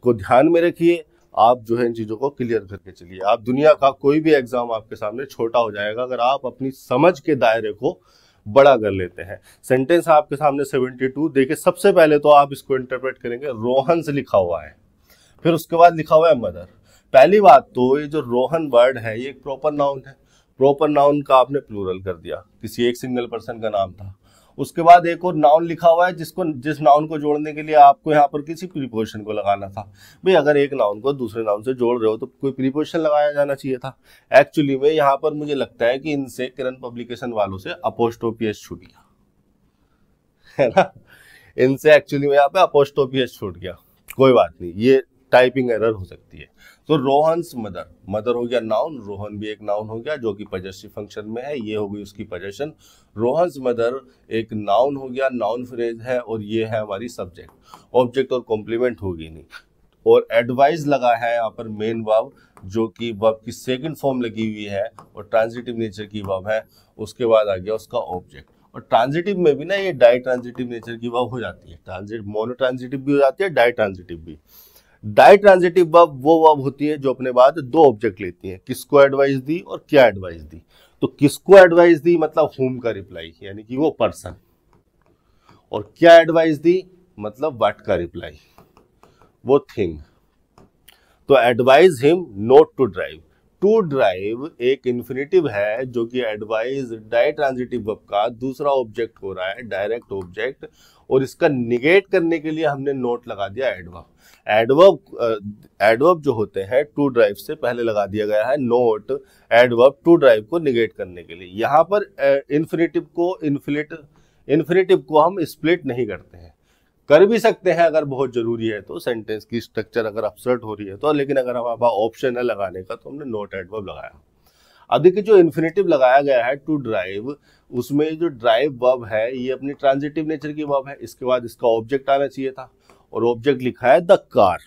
को ध्यान में रखिए, आप जो है इन चीजों को क्लियर करके चलिए। आप दुनिया का कोई भी एग्जाम आपके सामने छोटा हो जाएगा अगर आप अपनी समझ के दायरे को बड़ा कर लेते हैं। सेंटेंस आपके सामने 72। देखिए सबसे पहले तो आप इसको इंटरप्रेट करेंगे, रोहन से लिखा हुआ है, फिर उसके बाद लिखा हुआ है मदर। पहली बात तो ये जो रोहन वर्ड है ये एक प्रॉपर नाउन है, प्रॉपर नाउन का आपने प्लूरल कर दिया, किसी एक सिंगल पर्सन का नाम था। उसके बाद एक और नाउन लिखा हुआ है जिस नाउन को जोड़ने के लिए आपको यहाँ पर किसी प्रीपोजिशन को लगाना था। भाई अगर एक नाउन को दूसरे नाउन से जोड़ रहे हो तो कोई प्रीपोजिशन लगाया जाना चाहिए था। एक्चुअली में यहाँ पर मुझे लगता है कि इनसे किरण पब्लिकेशन वालों से अपोस्ट्रोफी एस छूट गया है ना, इनसे एक्चुअली में यहाँ पे अपोस्ट्रोफी एस छूट गया। कोई बात नहीं, ये टाइपिंग एरर हो सकती है। तो रोहन्स मदर, मदर हो गया नाउन, रोहन भी एक नाउन हो गया जो कि पजेसिव फंक्शन में है, ये हो गई उसकी पजेशन। रोहन्स मदर एक नाउन हो गया, नाउन फ्रेज है, और ये है हमारी सब्जेक्ट। ऑब्जेक्ट और कॉम्प्लीमेंट होगी नहीं। और एडवाइस लगा है यहाँ पर मेन वर्ब, जो कि वर्ब की सेकंड फॉर्म लगी हुई है और ट्रांजिटिव नेचर की वर्ब है। उसके बाद आ गया उसका ऑब्जेक्ट। और ट्रांजिटिव में भी ना ये डाई ट्रांजिटिव नेचर की वर्ब हो जाती है, मोनो ट्रांजिटिव भी हो जाती है, डाई ट्रांजिटिव भी। डाई ट्रांजिटिव वर्ब वो वर्ब होती है जो अपने बाद दो ऑब्जेक्ट लेती है, किसको एडवाइस दी और क्या एडवाइस दी। तो किसको एडवाइस दी मतलब हुम का रिप्लाई, यानी कि वो पर्सन, और क्या एडवाइस दी मतलब व्हाट का रिप्लाई, वो थिंग। तो advise him not to drive. To drive एक इन्फिनेटिव है जो कि एडवाइज डाई ट्रांजिटिव वर्ब का दूसरा ऑब्जेक्ट हो रहा है, डायरेक्ट ऑब्जेक्ट, और इसका निगेट करने के लिए हमने नोट लगा दिया एडवर्ब। एडवर्ब जो होते हैं टू ड्राइव से पहले लगा दिया गया है नोट एडवर्ब टू ड्राइव को निगेट करने के लिए। यहाँ पर इन्फिनेटिव को हम स्प्लिट नहीं करते हैं, कर भी सकते हैं अगर बहुत जरूरी है तो, सेंटेंस की स्ट्रक्चर अगर अपसेट हो रही है तो, लेकिन अगर हमारे पास ऑप्शन है लगाने का तो हमने नोट एडवर्ब लगाया। अब देखिए जो इन्फिनेटिव लगाया गया है टू ड्राइव, उसमें जो ड्राइव वर्ब है ये अपनी ट्रांजिटिव नेचर की वर्ब है। इसके बाद इसका ऑब्जेक्ट आना चाहिए था और ऑब्जेक्ट लिखा है द कार,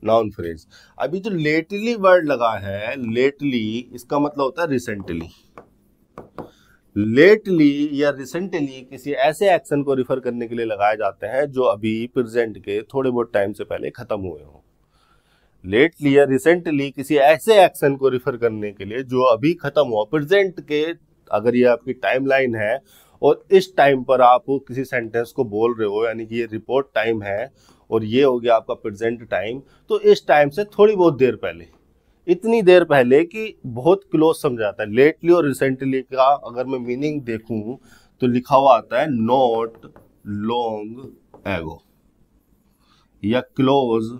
नाउन फ्रेज। अभी जो लेटली वर्ड लगा है, लेटली इसका मतलब होता है रिसेंटली। लेटली या रिसेंटली किसी ऐसे एक्शन को रिफर करने के लिए लगाए जाते हैं जो अभी प्रेजेंट के थोड़े बहुत टाइम से पहले खत्म हुए हों। लेटली या रिसेंटली किसी ऐसे एक्शन को रिफर करने के लिए जो अभी खत्म हुआ, प्रेजेंट के, अगर ये आपकी टाइमलाइन है और इस टाइम पर आप किसी सेंटेंस को बोल रहे हो, यानी कि ये रिपोर्ट टाइम है और ये हो गया आपका प्रेजेंट टाइम, तो इस टाइम से थोड़ी बहुत देर पहले, इतनी देर पहले कि बहुत क्लोज समझाता है। लेटली और रिसेंटली का अगर मैं मीनिंग देखूं तो लिखा हुआ आता है नॉट लॉन्ग एगो या क्लोज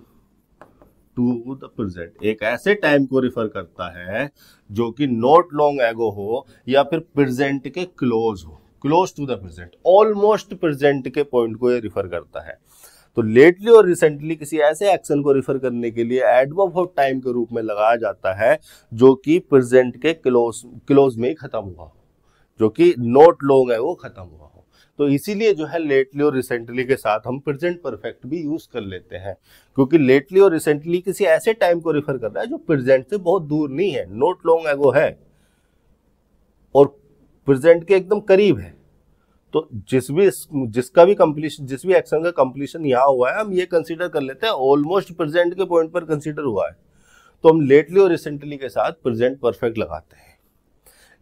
टू द प्रेजेंट। एक ऐसे टाइम को रिफर करता है जो कि नॉट लॉन्ग एगो हो या फिर प्रेजेंट के क्लोज हो, close to the present, almost present के पॉइंट को ये रिफर करता है। तो लेटली और रिसेंटली किसी ऐसे एक्शन को रिफर करने के लिए एडवर्ब ऑफ टाइम के रूप में लगाया जाता है जो कि प्रेजेंट के क्लोज में ही खत्म हुआ हो, जो कि नॉट लॉन्ग है वो खत्म हुआ हो। तो इसीलिए जो है लेटली और रिसेंटली के साथ हम प्रेजेंट परफेक्ट भी यूज कर लेते हैं, क्योंकि लेटली और रिसेंटली किसी ऐसे टाइम को रिफर कर रहा है जो प्रेजेंट से बहुत दूर नहीं है, नॉट लॉन्ग एगो है और प्रेजेंट के एकदम करीब है। तो जिसका भी कंप्लीशन, जिस भी एक्शन का कंप्लीशन यहाँ हुआ है, हम ये कंसीडर कर लेते हैं ऑलमोस्ट प्रेजेंट के पॉइंट पर कंसीडर हुआ है, तो हम लेटली और रिसेंटली के साथ प्रेजेंट परफेक्ट लगाते हैं।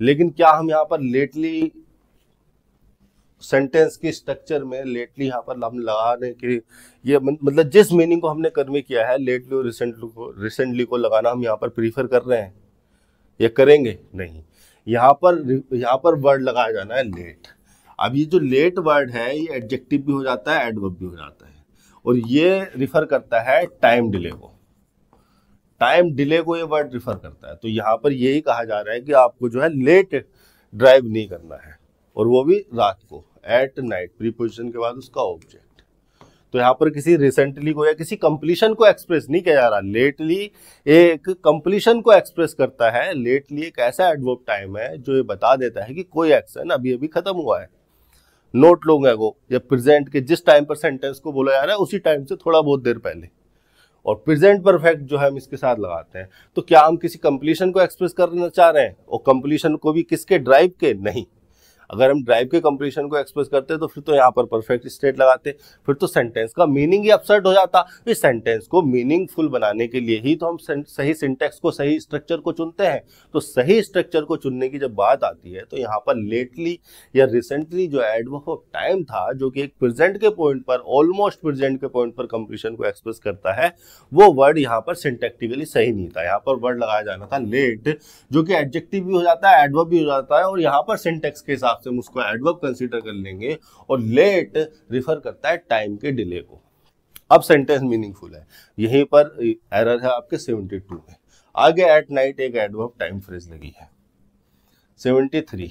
लेकिन क्या हम यहाँ पर लेटली सेंटेंस की स्ट्रक्चर में लेटली यहाँ पर हम लगाने के, ये मतलब जिस मीनिंग को हमने कन्वे किया है लेटली और रिसेंटली को लगाना हम यहाँ पर प्रीफर कर रहे हैं या करेंगे? नहीं, यहाँ पर वर्ड लगाया जाना है लेट। अब ये जो लेट वर्ड है ये एडजेक्टिव भी हो जाता है, एडवर्ब भी हो जाता है, और ये रिफर करता है टाइम डिले को। टाइम डिले को ये वर्ड रिफर करता है। तो यहाँ पर यही कहा जा रहा है कि आपको जो है लेट ड्राइव नहीं करना है, और वो भी रात को, एट नाइट, प्रीपोजिशन के बाद उसका ऑब्जेक्ट। तो यहाँ पर किसी रिसेंटली को या किसी कंप्लीशन को एक्सप्रेस नहीं किया जा रहा। लेटली एक कंप्लीशन को एक्सप्रेस करता है। लेटली एक ऐसा एडवर्ब टाइम है जो ये बता देता है कि कोई एक्शन अभी अभी खत्म हुआ है, नोट लॉन्ग एगो, या प्रेजेंट के जिस टाइम पर सेंटेंस को बोला जा रहा है उसी टाइम से थोड़ा बहुत देर पहले। और प्रेजेंट परफेक्ट जो है हम इसके साथ लगाते हैं। तो क्या हम किसी कंप्लीशन को एक्सप्रेस करना चाह रहे हैं, और कंप्लीशन को भी किसके, ड्राइव के? नहीं। अगर हम ड्राइव के कंप्लीशन को एक्सप्रेस करते तो फिर तो यहाँ पर परफेक्ट स्टेट लगाते, फिर तो सेंटेंस का मीनिंग ही अपसेट हो जाता। इस सेंटेंस को मीनिंगफुल बनाने के लिए ही तो हम सही सिंटेक्स को, सही स्ट्रक्चर को चुनते हैं। तो सही स्ट्रक्चर को चुनने की जब बात आती है तो यहाँ पर लेटली या रिसेंटली जो एडवर्ब ऑफ टाइम था, जो कि एक प्रेजेंट के पॉइंट पर, ऑलमोस्ट प्रेजेंट के पॉइंट पर कंप्लीशन को एक्सप्रेस करता है, वो वर्ड यहाँ पर सिंटैक्टिकली सही नहीं था। यहाँ पर वर्ड लगाया जाना था लेट, जो कि एडजेक्टिव भी हो जाता है, एडवर्ब भी हो जाता है, और यहाँ पर सिंटेक्स के हिसाब से हम उसको एडवर्ब कंसीडर कर लेंगे। और लेट रिफर करता है टाइम के डिले को। अब सेंटेंस मीनिंगफुल है। यहीं पर एरर है आपके 72 में। आगे एट नाइट एक एडवर्ब टाइम फ्रेज लगी है। 73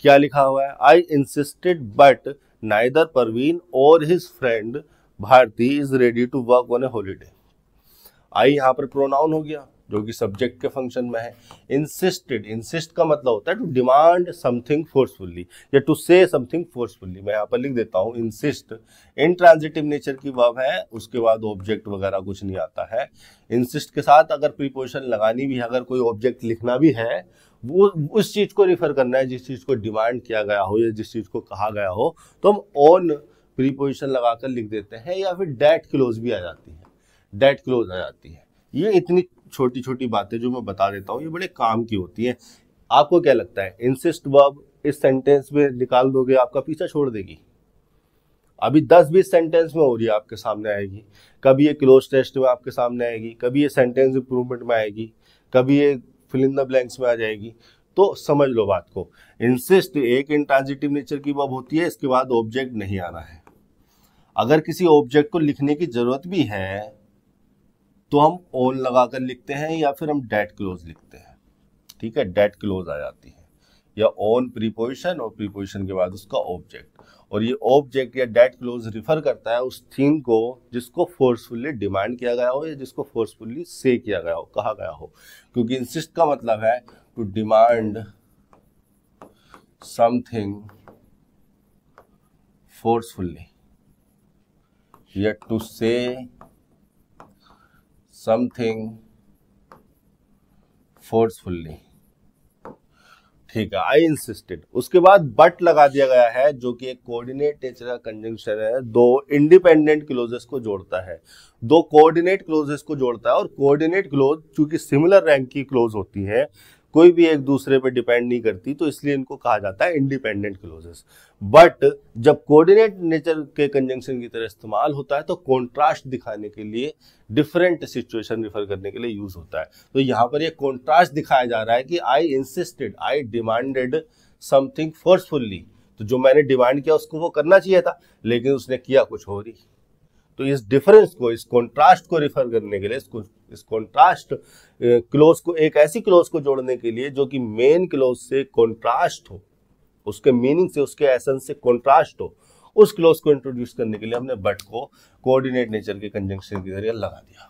क्या लिखा हुआ है? I insisted but neither Parveen और his friend Bharti is ready to work on a holiday. I यहाँ पर प्रोनाउन हो गया जो कि सब्जेक्ट के फंक्शन में है। इंसिस्टेड, इंसिस्ट का मतलब होता है टू डिमांड समथिंग फोर्सफुली या टू से समथिंग फोर्सफुली। मैं यहाँ पर लिख देता हूँ इंसिस्ट इंट्रांजिटिव नेचर की वर्ब है, उसके बाद ऑब्जेक्ट वगैरह कुछ नहीं आता है। इंसिस्ट के साथ अगर प्रीपोजिशन लगानी भी है, अगर कोई ऑब्जेक्ट लिखना भी है, वो उस चीज को रिफर करना है जिस चीज को डिमांड किया गया हो या जिस चीज को कहा गया हो, तो हम ऑन प्रीपोजिशन लगाकर लिख देते हैं, या फिर डेट क्लोज भी आ जाती है, डेट क्लोज आ जाती है। ये इतनी छोटी छोटी बातें जो मैं बता देता हूँ ये बड़े काम की होती हैं। आपको क्या लगता है इंसिस्ट वर्ब इस सेंटेंस में निकाल दोगे आपका पीछा छोड़ देगी? अभी 10-20 सेंटेंस में हो रही है, आपके सामने आएगी। कभी ये क्लोज टेस्ट में आपके सामने आएगी, कभी ये सेंटेंस इंप्रूवमेंट में आएगी, कभी ये फिल इन द ब्लैंक्स में आ जाएगी। तो समझ लो बात को। इंसिस्ट एक इंट्रांजिटिव नेचर की वर्ब होती है, इसके बाद ऑब्जेक्ट नहीं आना है। अगर किसी ऑब्जेक्ट को लिखने की जरूरत भी है तो हम ऑन लगाकर लिखते हैं या फिर हम डेट क्लोज लिखते हैं। ठीक है, डेट क्लोज आ जाती है, या ऑन प्रीपोजिशन और प्रीपोजिशन के बाद उसका ऑब्जेक्ट। और ये ऑब्जेक्ट या डेट क्लोज रिफर करता है उस थिंग को जिसको फोर्सफुली डिमांड किया गया हो या जिसको फोर्सफुली से किया गया हो, कहा गया हो। क्योंकि इंसिस्ट का मतलब है टू डिमांड समथिंग फोर्सफुली या टू से समथिंग फोर्सफुली। ठीक है, आई इंसिस्टेड। उसके बाद बट लगा दिया गया है जो कि एक कोऑर्डिनेट नेचर का कंजंक्शन है, दो इंडिपेंडेंट क्लोजेस को जोड़ता है, दो कोऑर्डिनेट क्लोजेस को जोड़ता है। और कोऑर्डिनेट क्लोज चूंकि सिमिलर रैंक की क्लोज होती है, कोई भी एक दूसरे पे डिपेंड नहीं करती, तो इसलिए इनको कहा जाता है इंडिपेंडेंट क्लोजेस। बट जब कोऑर्डिनेट नेचर के कंजंक्शन की तरह इस्तेमाल होता है तो कॉन्ट्रास्ट दिखाने के लिए, डिफरेंट सिचुएशन रिफर करने के लिए यूज होता है। तो यहाँ पर ये कॉन्ट्रास्ट दिखाया जा रहा है कि आई इंसिस्टेड, आई डिमांडेड समथिंग फोर्सफुली। तो जो मैंने डिमांड किया उसको वो करना चाहिए था, लेकिन उसने किया कुछ और ही। तो इस डिफरेंस को, इस कॉन्ट्रास्ट को रिफर करने के लिए, इस कॉन्ट्रास्ट क्लोज को, एक ऐसी क्लोज को जोड़ने के लिए जो कि मेन क्लोज से कॉन्ट्रास्ट हो, उसके मीनिंग से, उसके एसेंस से कॉन्ट्रास्ट हो, उस क्लोज को इंट्रोड्यूस करने के लिए हमने बट को कोऑर्डिनेट नेचर के कंजंक्शन के जरिए लगा दिया।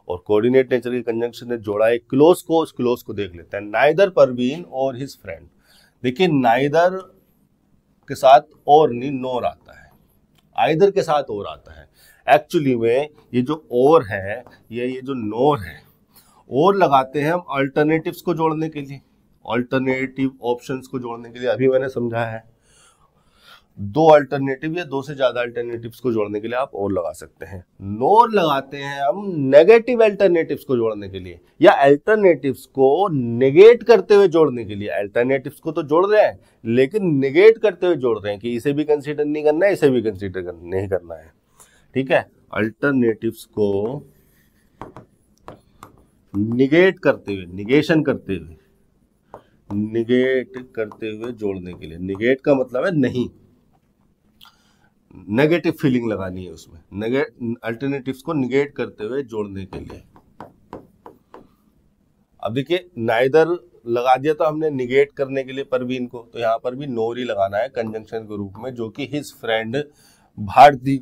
और कोऑर्डिनेट नेचर के कंजंक्शन ने जोड़ा एक क्लोज को। उस क्लोज को देख लेते हैं, नाइदर परवीन और हिज फ्रेंड। देखिए नाइदर के साथ और नहीं, नोर आता है, आइदर के साथ और आता है। एक्चुअली में ये जो और है, ये जो नोर है, और लगाते हैं हम अल्टरनेटिव्स को जोड़ने के लिए। ऑल्टरनेटिव ऑप्शंस को जोड़ने के लिए अभी मैंने समझाया है। दो अल्टरनेटिव या दो से ज्यादा अल्टरनेटिव्स को जोड़ने के लिए आप और लगा सकते हैं। नोर लगाते हैं हम नेगेटिव अल्टरनेटिव्स को जोड़ने के लिए या अल्टरनेटिव्स को नेगेट करते हुए जोड़ने के लिए। अल्टरनेटिव्स को तो जोड़ रहे हैं लेकिन नेगेट करते हुए जोड़ रहे हैं कि इसे भी कंसीडर नहीं करना है, इसे भी कंसीडर नहीं करना है। ठीक है, अल्टरनेटिव्स को निगेट करते हुए, निगेशन करते हुए, निगेट करते हुए जोड़ने के लिए। निगेट का मतलब है नहीं, नेगेटिव फीलिंग लगानी है उसमें। अल्टरनेटिव्स को निगेट करते हुए जोड़ने के लिए। अब देखिए नाइदर लगा दिया तो हमने निगेट करने के लिए परवीन को, तो यहां पर भी नोर ही लगाना है कंजंक्शन के रूप में, जो कि हिज फ्रेंड भारती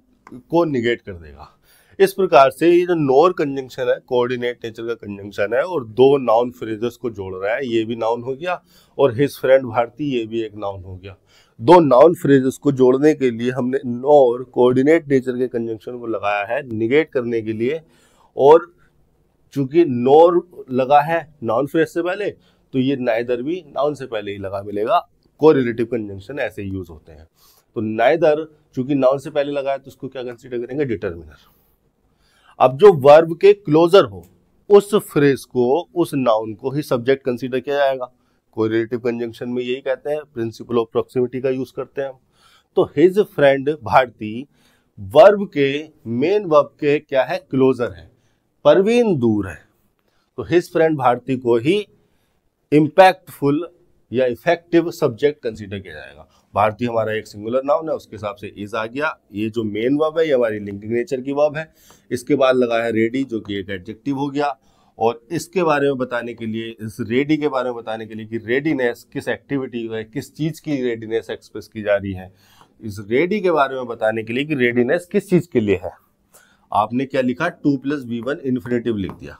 को निगेट कर देगा। इस प्रकार से ये जो नोर कंजंक्शन है कोऑर्डिनेट नेचर का कंजंक्शन है और दो नाउन फ्रेजेस को जोड़ रहा है। ये भी नाउन हो गया और हिज फ्रेंड भारती ये भी एक नाउन हो गया। दो नाउन फ्रेजेस को जोड़ने के लिए हमने नोर कोऑर्डिनेट नेचर के कंजंक्शन को लगाया है निगेट करने के लिए। और चूंकि नोर लगा है नाउन फ्रेज से पहले, तो ये नाइदर भी नाउन से पहले ही लगा मिलेगा। कोरिलेटिव कंजंक्शन ऐसे यूज होते हैं। तो नाइदर चूंकि नाउन से पहले लगा है तो उसको क्या कंसीडर करेंगे, डिटर्मिनर। अब जो वर्ब के क्लोजर हो उस फ्रेज को, उस नाउन को ही सब्जेक्ट कंसीडर किया जाएगा। कोरिलेटिव कंजंक्शन में यही कहते हैं, प्रिंसिपल ऑफ प्रॉक्सिमिटी का यूज करते हैं हम। तो हिज फ्रेंड भारती वर्ब के, मेन वर्ब के क्या है, क्लोजर है। परवीन दूर है, तो हिज फ्रेंड भारती को ही इंपैक्टफुल या इफेक्टिव सब्जेक्ट कंसीडर किया जाएगा। भारती हमारा एक सिंगुलर नाउन है, उसके हिसाब से इज आ गया। ये जो मेन वर्ब है ये हमारी लिंकिंग नेचर की वर्ब है। इसके बाद लगा है रेडी, जो कि एक एडजेक्टिव हो गया। और इसके बारे में बताने के लिए, इस रेडी के बारे में बताने के लिए कि रेडीनेस किस एक्टिविटी है, किस चीज की रेडीनेस एक्सप्रेस की जा रही है, इस रेडी के बारे में बताने के लिए कि रेडीनेस किस चीज के लिए है, आपने क्या लिखा, 2+V1 इन्फिनेटिव लिख दिया।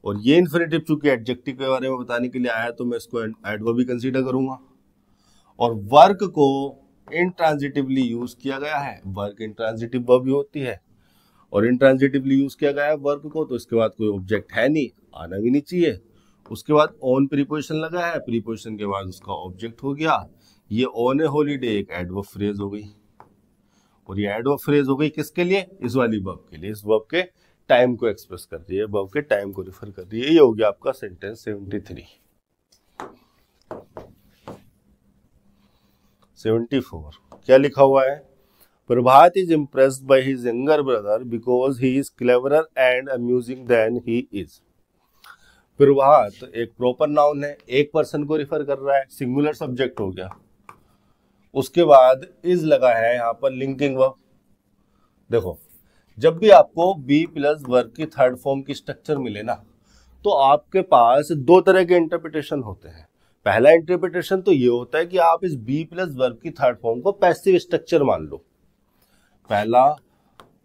और ये इन्फिनेटिव चूंकि एडजेक्टिव के बारे में बताने के लिए आया तो मैं इसको एडवर्ब भी कंसीडर करूंगा। और वर्क को इंट्रांजिटिवली यूज किया गया है। वर्क इंट्रांजिटिव वर्ब भी होती है और इंट्रांजिटिवली यूज किया गया है वर्क को, तो इसके बाद कोई ऑब्जेक्ट है नहीं, आना भी नहीं चाहिए। उसके बाद ऑन प्रीपोजिशन लगा है, प्रीपोजिशन के बाद उसका ऑब्जेक्ट हो गया। ये ऑन ए हॉलीडे एक एडवर्ब फ्रेज हो गई। और ये एडवर्ब फ्रेज हो गई किसके लिए, इस वाली वर्ब के लिए। इस वर्ब के टाइम को एक्सप्रेस कर रही है, वर्ब के टाइम को रिफर कर रही है। ये हो गया आपका सेंटेंस 73। 74 क्या लिखा हुआ है, Prabhat is impressed by his younger brother because he is cleverer and amusing then he is. Prabhat एक प्रॉपर नाउन है, एक पर्सन को रिफर कर रहा है, सिंगुलर सब्जेक्ट हो गया। उसके बाद इज लगा है यहाँ पर लिंकिंग वर्ब। देखो जब भी आपको बी प्लस वर्ब की थर्ड फॉर्म की स्ट्रक्चर मिले ना, तो आपके पास दो तरह के इंटरप्रिटेशन होते हैं। पहला इंटरप्रिटेशन तो ये होता है कि आप इस बी प्लस वर्ब की थर्ड फॉर्म को पैसिव स्ट्रक्चर मान लो, पहला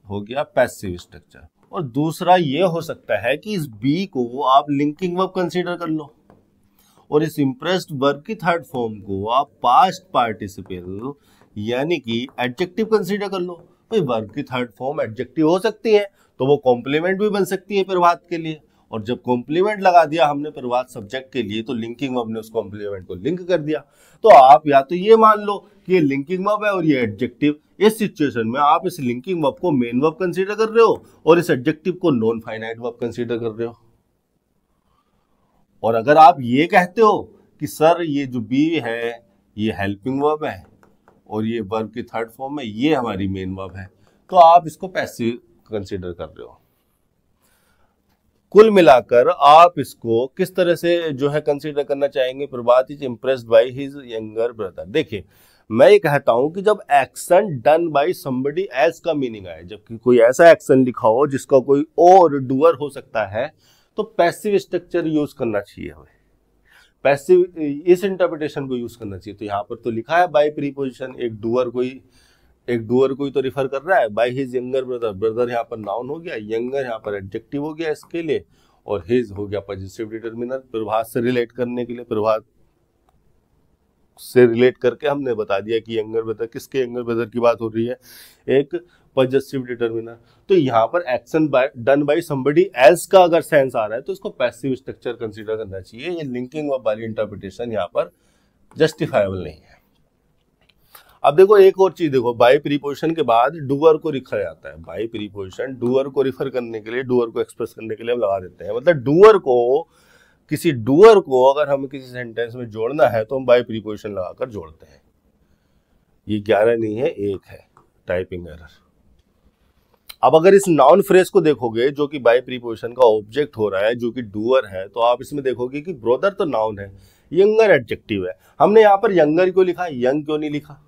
हो गया पैसिव स्ट्रक्चर। और दूसरा ये हो सकता है कि इस बी को आप लिंकिंग वर्ब कंसीडर कर लो और इस इंप्रेस्ड वर्ब की थर्ड फॉर्म को आप पास्ट पार्टिसिपल यानी कि एडजेक्टिव कंसीडर कर लो। भाई वर्ब की थर्ड फॉर्म एडजेक्टिव हो सकती है तो वो कॉम्प्लीमेंट भी बन सकती है प्रभात के लिए। और जब कॉम्प्लीमेंट लगा दिया हमने प्रभात सब्जेक्ट के लिए तो लिंकिंग वर्ब ने उस कॉम्प्लीमेंट को लिंक कर दिया। तो आप या तो ये मान लो कि ये लिंकिंग वर्ब है और ये एडजेक्टिव। इस सिचुएशन में आप इस लिंकिंग वर्ब को मेन वर्ब कंसीडर कर रहे हो और इस एडजेक्टिव को नॉन फाइनाइट वर्ब कंसीडर कर रहे हो। और अगर आप ये कहते हो कि सर ये जो बी है ये हेल्पिंग वर्ब है और ये वर्ब की थर्ड फॉर्म है, ये हमारी मेन वर्ब है, तो आप इसको पैसिव कंसीडर कर रहे हो। कुल मिलाकर आप इसको किस तरह से जो है कंसीडर करना चाहेंगे, Prabhat is impressed by his younger brother. देखिए मैं ये कहता हूं कि जब action done by somebody else का मीनिंग आए, जबकि कोई ऐसा एक्शन लिखा हो जिसका कोई और डूअर हो सकता है, तो पैसिव स्ट्रक्चर यूज करना चाहिए हमें, पैसिव इस इंटरप्रिटेशन को यूज करना चाहिए। तो यहाँ पर तो लिखा है बाय प्रीपोजिशन, एक डूअर को ही तो रिफर कर रहा है। Bye his younger brother, brother यहाँ पर नाउन हो गया, यंगर यहाँ पर एडजेक्टिव हो गया इसके लिए, और हिज हो गया पॉजिटिव डिटरमिनर। प्रभात से रिलेट करने के लिए, प्रभात से रिलेट करके हमने बता दिया कि यंगर ब्रदर, किसके यंगर ब्रदर की बात हो रही है, एक पजेसिव डिटर्मिनर। तो यहाँ पर action done by somebody else का अगर सेंस आ रहा है तो इसको पैसिव स्ट्रक्चर कंसीडर करना चाहिए। ये लिंकिंग वर्ब वाली इंटरप्रिटेशन यहाँ पर जस्टिफाइबल नहीं है। अब देखो एक और चीज देखो, बाय प्रीपोजिशन के बाद डूअर को लिखा जाता है। बाय प्रीपोजिशन डूअर को रिफर करने के लिए, डूअर को एक्सप्रेस करने के लिए हम लगा देते हैं। मतलब डूअर को, किसी डूअर को अगर हमें किसी सेंटेंस में जोड़ना है तो हम बाय प्रीपोजिशन लगाकर जोड़ते हैं। ये 11 नहीं है, 1 है, टाइपिंग एरर। अब अगर इस नाउन फ्रेज को देखोगे जो कि बाय प्रीपोजिशन का ऑब्जेक्ट हो रहा है, जो कि डूअर है, तो आप इसमें देखोगे कि ब्रदर तो नाउन है, यंगर एडजेक्टिव है। हमने यहाँ पर यंगर क्यों लिखा, यंग क्यों नहीं लिखा?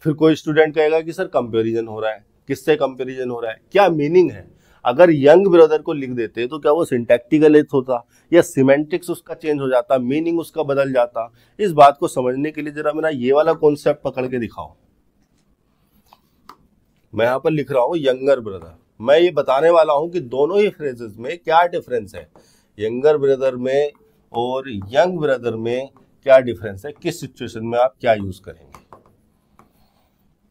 फिर कोई स्टूडेंट कहेगा कि सर कंपैरिजन हो रहा है, किससे कंपैरिजन हो रहा है, क्या मीनिंग है? अगर यंग ब्रदर को लिख देते तो क्या वो सिंटैक्टिकल एज होता या सिमेंटिक्स उसका चेंज हो जाता, मीनिंग उसका बदल जाता? इस बात को समझने के लिए जरा मेरा ये वाला कॉन्सेप्ट पकड़ के दिखाओ। मैं यहाँ पर लिख रहा हूं यंगर ब्रदर, मैं ये बताने वाला हूं कि दोनों ही फ्रेजेस में क्या डिफरेंस है, यंगर ब्रदर में और यंग ब्रदर में क्या डिफरेंस है, किस सिचुएशन में आप क्या यूज करेंगे।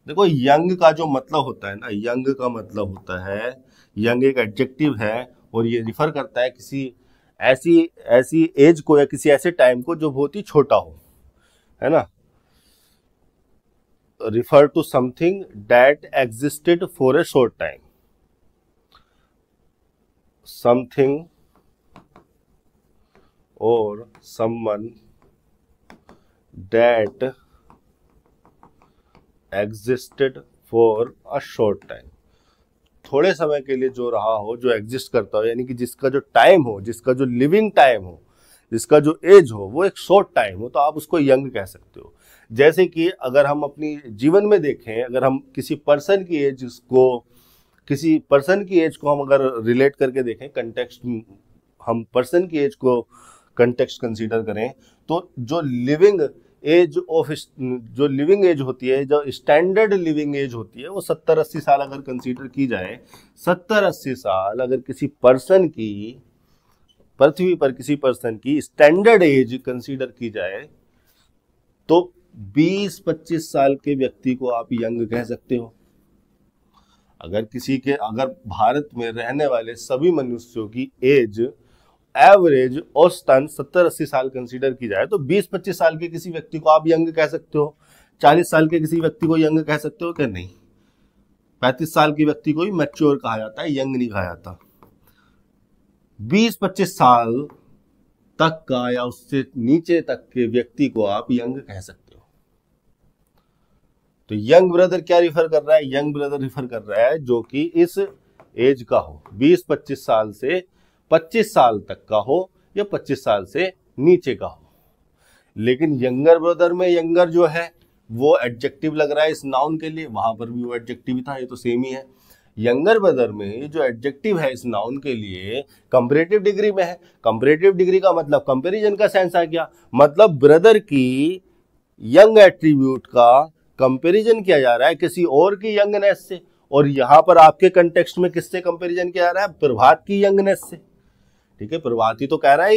देखो यंग का जो मतलब होता है ना, यंग का मतलब होता है, यंग एक एडजेक्टिव है और ये रिफर करता है किसी ऐसी एज को या किसी ऐसे टाइम को जो बहुत ही छोटा हो, है ना। Refer to something that existed for a short time, something और someone that existed for a short time. थोड़े समय के लिए जो रहा हो, जो एग्जिस्ट करता हो, यानी कि जिसका जो टाइम हो, जिसका जो लिविंग टाइम हो, जिसका जो एज हो वो एक शॉर्ट टाइम हो, तो आप उसको यंग कह सकते हो। जैसे कि अगर हम अपनी जीवन में देखें, अगर हम किसी पर्सन की एज को हम अगर रिलेट करके देखें, कंटेक्स्ट, हम पर्सन की एज को कंटेक्स्ट कंसीडर करें, तो जो लिविंग एज होती है, जो स्टैंडर्ड लिविंग एज होती है, वो 70-80 साल अगर कंसीडर की जाए, 70-80 साल अगर किसी पर्सन की, पृथ्वी पर किसी पर्सन की स्टैंडर्ड एज कंसीडर की जाए, तो 20-25 साल के व्यक्ति को आप यंग कह सकते हो। अगर भारत में रहने वाले सभी मनुष्यों की एज एवरेज औसतन 70-80 साल कंसीडर की जाए, तो 20-25 साल के किसी व्यक्ति को आप यंग कह सकते हो। 40 साल के किसी व्यक्ति को यंग कह सकते हो क्या? नहीं। 35 साल के व्यक्ति को ही मैच्योर कहा जाता है, यंग नहीं कहा जाता। 20-25 साल तक का या उससे नीचे तक के व्यक्ति को आप यंग कह सकते हो। तो यंग ब्रदर क्या रिफर कर रहा है? यंग ब्रदर रिफर कर रहा है जो कि इस एज का हो, 20-25 साल से 25 साल तक का हो या 25 साल से नीचे का हो। लेकिन यंगर ब्रदर में यंगर जो है वो एडजेक्टिव लग रहा है इस नाउन के लिए, वहां पर भी वो एडजेक्टिव था, ये तो सेम ही है। यंगर ब्रदर में जो एडजेक्टिव है इस नाउन के लिए कंपैरेटिव डिग्री में है। कंपैरेटिव डिग्री का मतलब कंपैरिजन का सेंस आ गया, मतलब ब्रदर की यंग एट्रीब्यूट का कंपैरिजन किया जा रहा है किसी और की यंगनेस से, और यहां पर आपके कंटेक्स्ट में किससे कंपैरिजन किया जा रहा है? प्रभात की यंगनेस से। ठीक है, प्रभात ही तो कह रहा है,